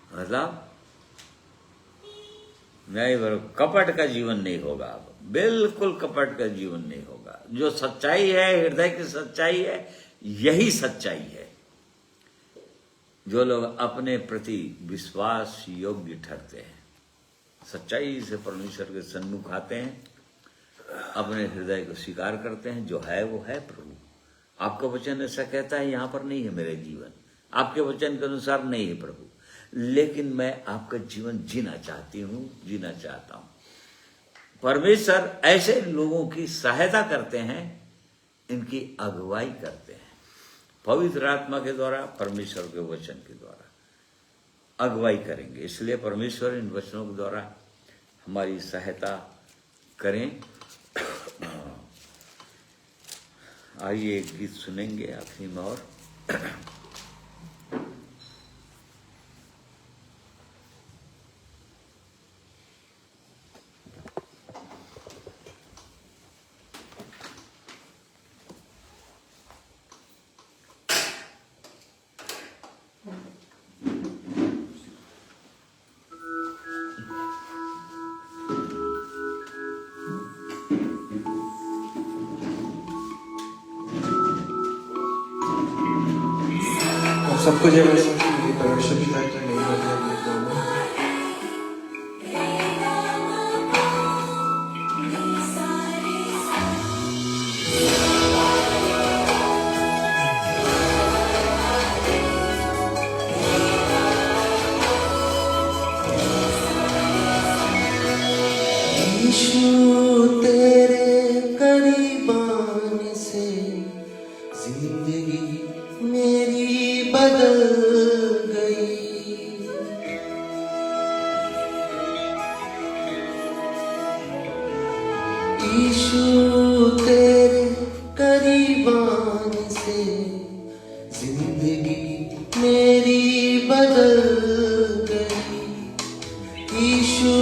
मतलब नहीं, बराबर कपट का जीवन नहीं होगा, बिल्कुल कपट का जीवन नहीं होगा। जो सच्चाई है, हृदय की सच्चाई है, यही सच्चाई है। जो लोग अपने प्रति विश्वास योग्य ठहरते हैं, सच्चाई से परमेश्वर के सन्मुख आते हैं, अपने हृदय को स्वीकार करते हैं, जो है वो है प्रभु। आपका वचन ऐसा कहता है, यहां पर नहीं है मेरा जीवन, आपके वचन के अनुसार नहीं है प्रभु, लेकिन मैं आपका जीवन जीना चाहती हूं, जीना चाहता हूं। परमेश्वर ऐसे लोगों की सहायता करते हैं, इनकी अगुवाई करते हैं, पवित्र आत्मा के द्वारा, परमेश्वर के वचन के द्वारा अगुवाई करेंगे। इसलिए परमेश्वर इन वचनों के द्वारा हमारी सहायता करें। आइए एक गीत सुनेंगे आखिरी में और सबको जय मसीह की परमेश्वर पिता की महिमा के लिए गाऊंगा। यीशु तेरे करीब आने से जिंदगी मेरी बदल गई। यीशु तेरे करीब आने से जिंदगी मेरी बदल गई। यीशु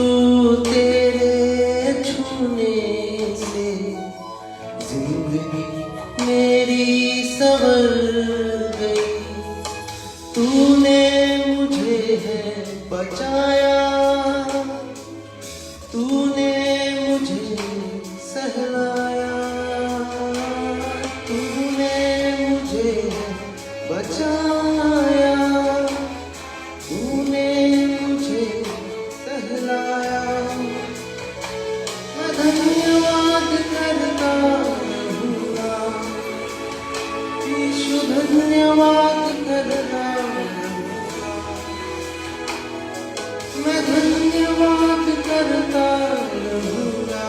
तेरे छूने से जिंदगी मेरी संवर गई। तूने मुझे है बचाया, तूने मुझे सहलाया, तूने मुझे बचाया, तूने मुझे सहलाया। मैं धन्यवाद करता रहूंगा, यीशु धन्यवाद करता रहूंगा। मैं धन्यवाद करता रहूंगा,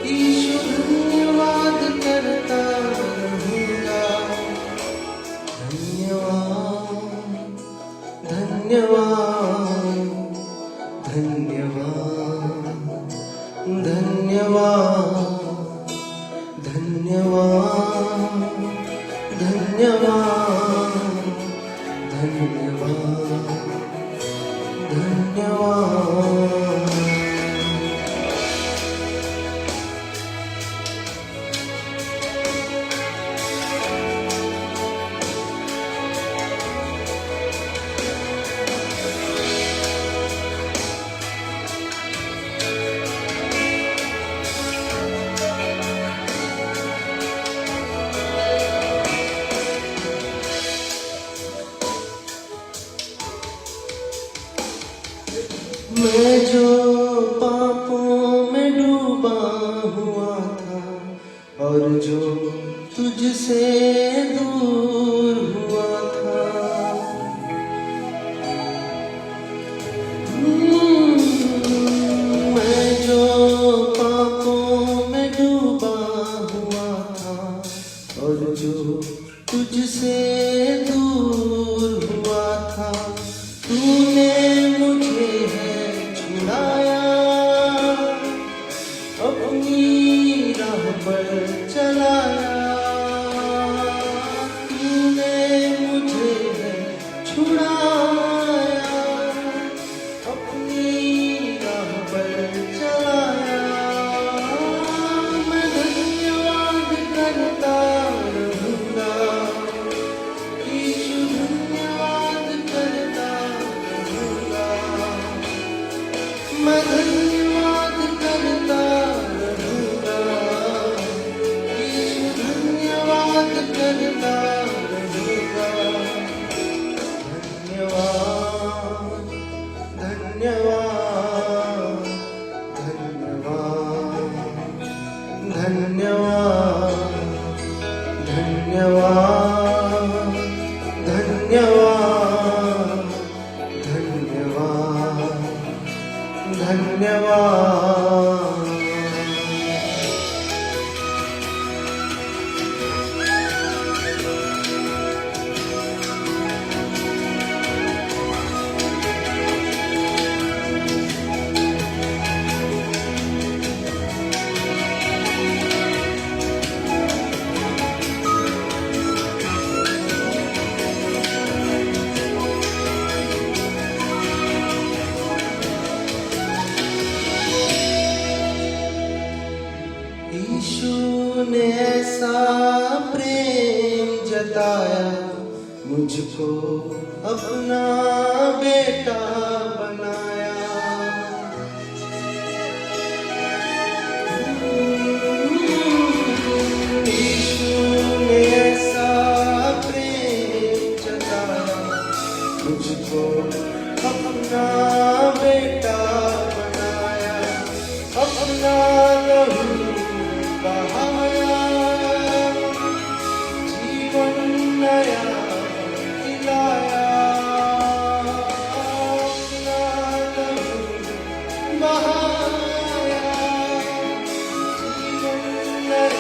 यीशु धन्यवाद करता रहूंगा। धन्यवाद धन्यवाद धन्यवाद धन्यवाद धन्यवाद धन्यवाद धन्यवाद धन्यवाद। मैं जो पापों में डूबा हुआ था और जो तुझसे दूर हुआ था, मैं जो पापों में डूबा हुआ था और जो तुझसे दूर हुआ था, तूने मुझे छुड़ाया, अपनी राह पर चलाया। तूने मुझे छुड़ाया, अपनी राह पर चलाया। मैं धन्यवाद करता रहूंगा, यीशु धन्यवाद करता रहूंगा। मैं धन्यवाद करता रहूंगा, यीशु धन्यवाद करता रहूंगा। धन्यवाद धन्यवाद धन्यवाद धन्यवाद धन्यवाद धन्यवाद धन्यवाद धन्यवाद। मुझको अपना बेटा बनाया। यीशु ने ऐसा प्रेम जताया, मुझको अपना बेटा बनाया, अपना लहू बहाया, जीवन नया दिलाया, अपना लहू बहाया, जीवन नया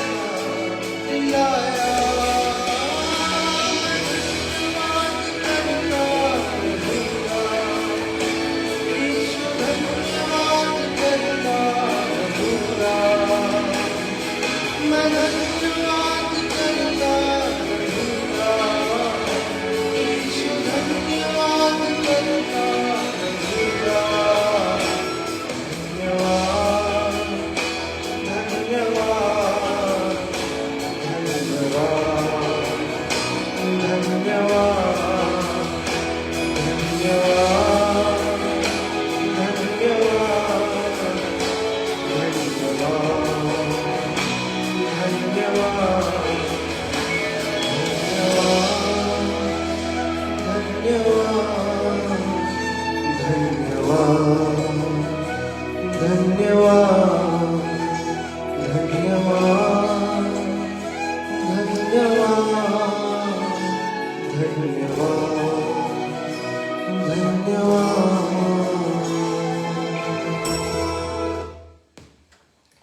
दिलाया।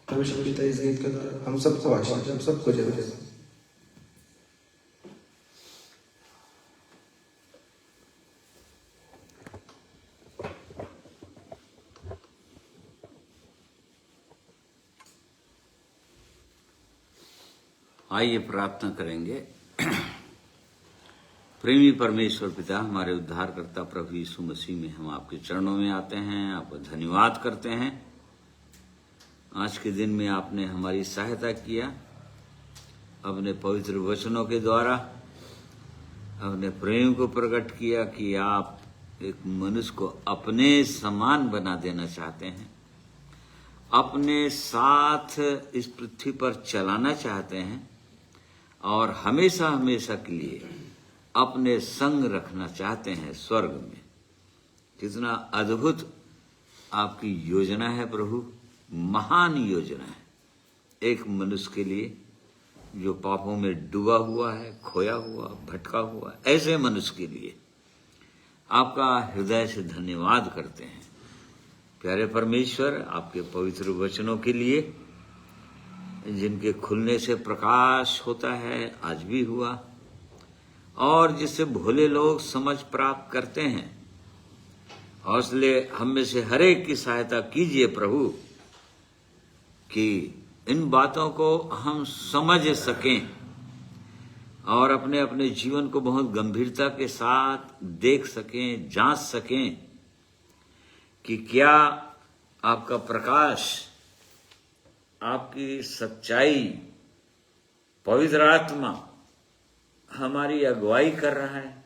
परमेश्वर पिता इस गीत के द्वारा हम सबको आशीष, हम सबको जय जय। आइए प्रार्थना करेंगे। प्रेमी परमेश्वर पिता, हमारे उद्धारकर्ता प्रभु यीशु मसीह में हम आपके चरणों में आते हैं, आपका धन्यवाद करते हैं। आज के दिन में आपने हमारी सहायता किया, अपने पवित्र वचनों के द्वारा अपने प्रेम को प्रकट किया कि आप एक मनुष्य को अपने समान बना देना चाहते हैं, अपने साथ इस पृथ्वी पर चलाना चाहते हैं और हमेशा हमेशा के लिए अपने संग रखना चाहते हैं स्वर्ग में। कितना अद्भुत आपकी योजना है प्रभु, महान योजना है एक मनुष्य के लिए जो पापों में डूबा हुआ है, खोया हुआ, भटका हुआ, ऐसे मनुष्य के लिए आपका हृदय से धन्यवाद करते हैं। प्यारे परमेश्वर, आपके पवित्र वचनों के लिए जिनके खुलने से प्रकाश होता है, आज भी हुआ, और जिससे भोले लोग समझ प्राप्त करते हैं। और इसलिए हम में से हर एक की सहायता कीजिए प्रभु कि इन बातों को हम समझ सकें और अपने अपने जीवन को बहुत गंभीरता के साथ देख सकें, जांच सकें कि क्या आपका प्रकाश, आपकी सच्चाई, पवित्र आत्मा हमारी अगुवाई कर रहा है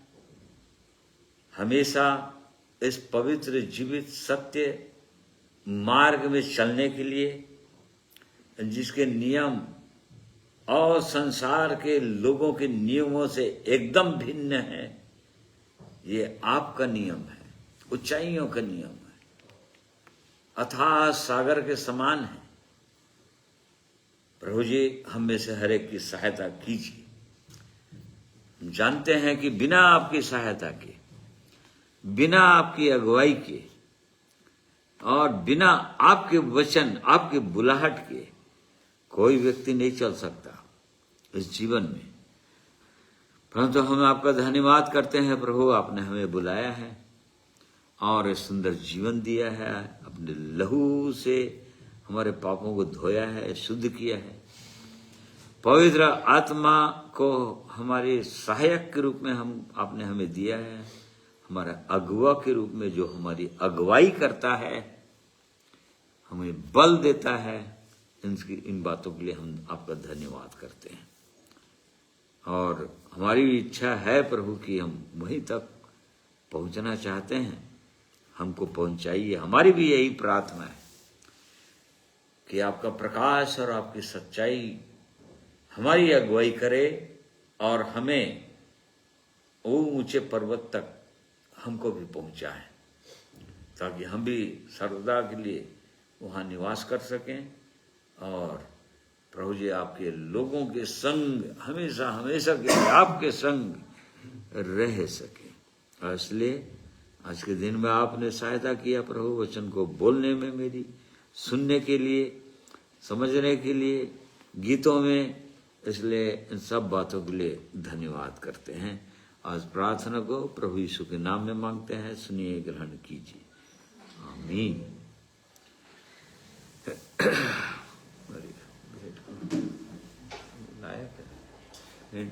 हमेशा इस पवित्र जीवित सत्य मार्ग में चलने के लिए, जिसके नियम और संसार के लोगों के नियमों से एकदम भिन्न है। ये आपका नियम है, ऊंचाइयों का नियम है, अथाह सागर के समान है। प्रभु जी, हम में से हर एक की सहायता कीजिए। हम जानते हैं कि बिना आपकी सहायता के, बिना आपकी अगुवाई के और बिना आपके वचन, आपके बुलाहट के कोई व्यक्ति नहीं चल सकता इस जीवन में। परंतु हम आपका धन्यवाद करते हैं प्रभु, आपने हमें बुलाया है और एक सुंदर जीवन दिया है, अपने लहू से हमारे पापों को धोया है, शुद्ध किया है। पवित्र आत्मा को हमारे सहायक के रूप में आपने हमें दिया है, हमारा अगुवा के रूप में जो हमारी अगुवाई करता है, हमें बल देता है। इन बातों के लिए हम आपका धन्यवाद करते हैं और हमारी भी इच्छा है प्रभु कि हम वहीं तक पहुंचना चाहते हैं, हमको पहुंचाइए। हमारी भी यही प्रार्थना है कि आपका प्रकाश और आपकी सच्चाई हमारी अगुवाई करे और हमें वो ऊंचे पर्वत तक हमको भी पहुंचाए, ताकि हम भी सर्वदा के लिए वहाँ निवास कर सकें और प्रभु जी आपके लोगों के संग हमेशा हमेशा के लिए आपके संग रह सके। और इसलिए आज के दिन में आपने सहायता किया प्रभु, वचन को बोलने में, मेरी सुनने के लिए, समझने के लिए, गीतों में, इसलिए इन सब बातों के लिए धन्यवाद करते हैं। आज प्रार्थना को प्रभु यीशु के नाम में मांगते हैं, सुनिए, ग्रहण कीजिए, आमीन। लायक है।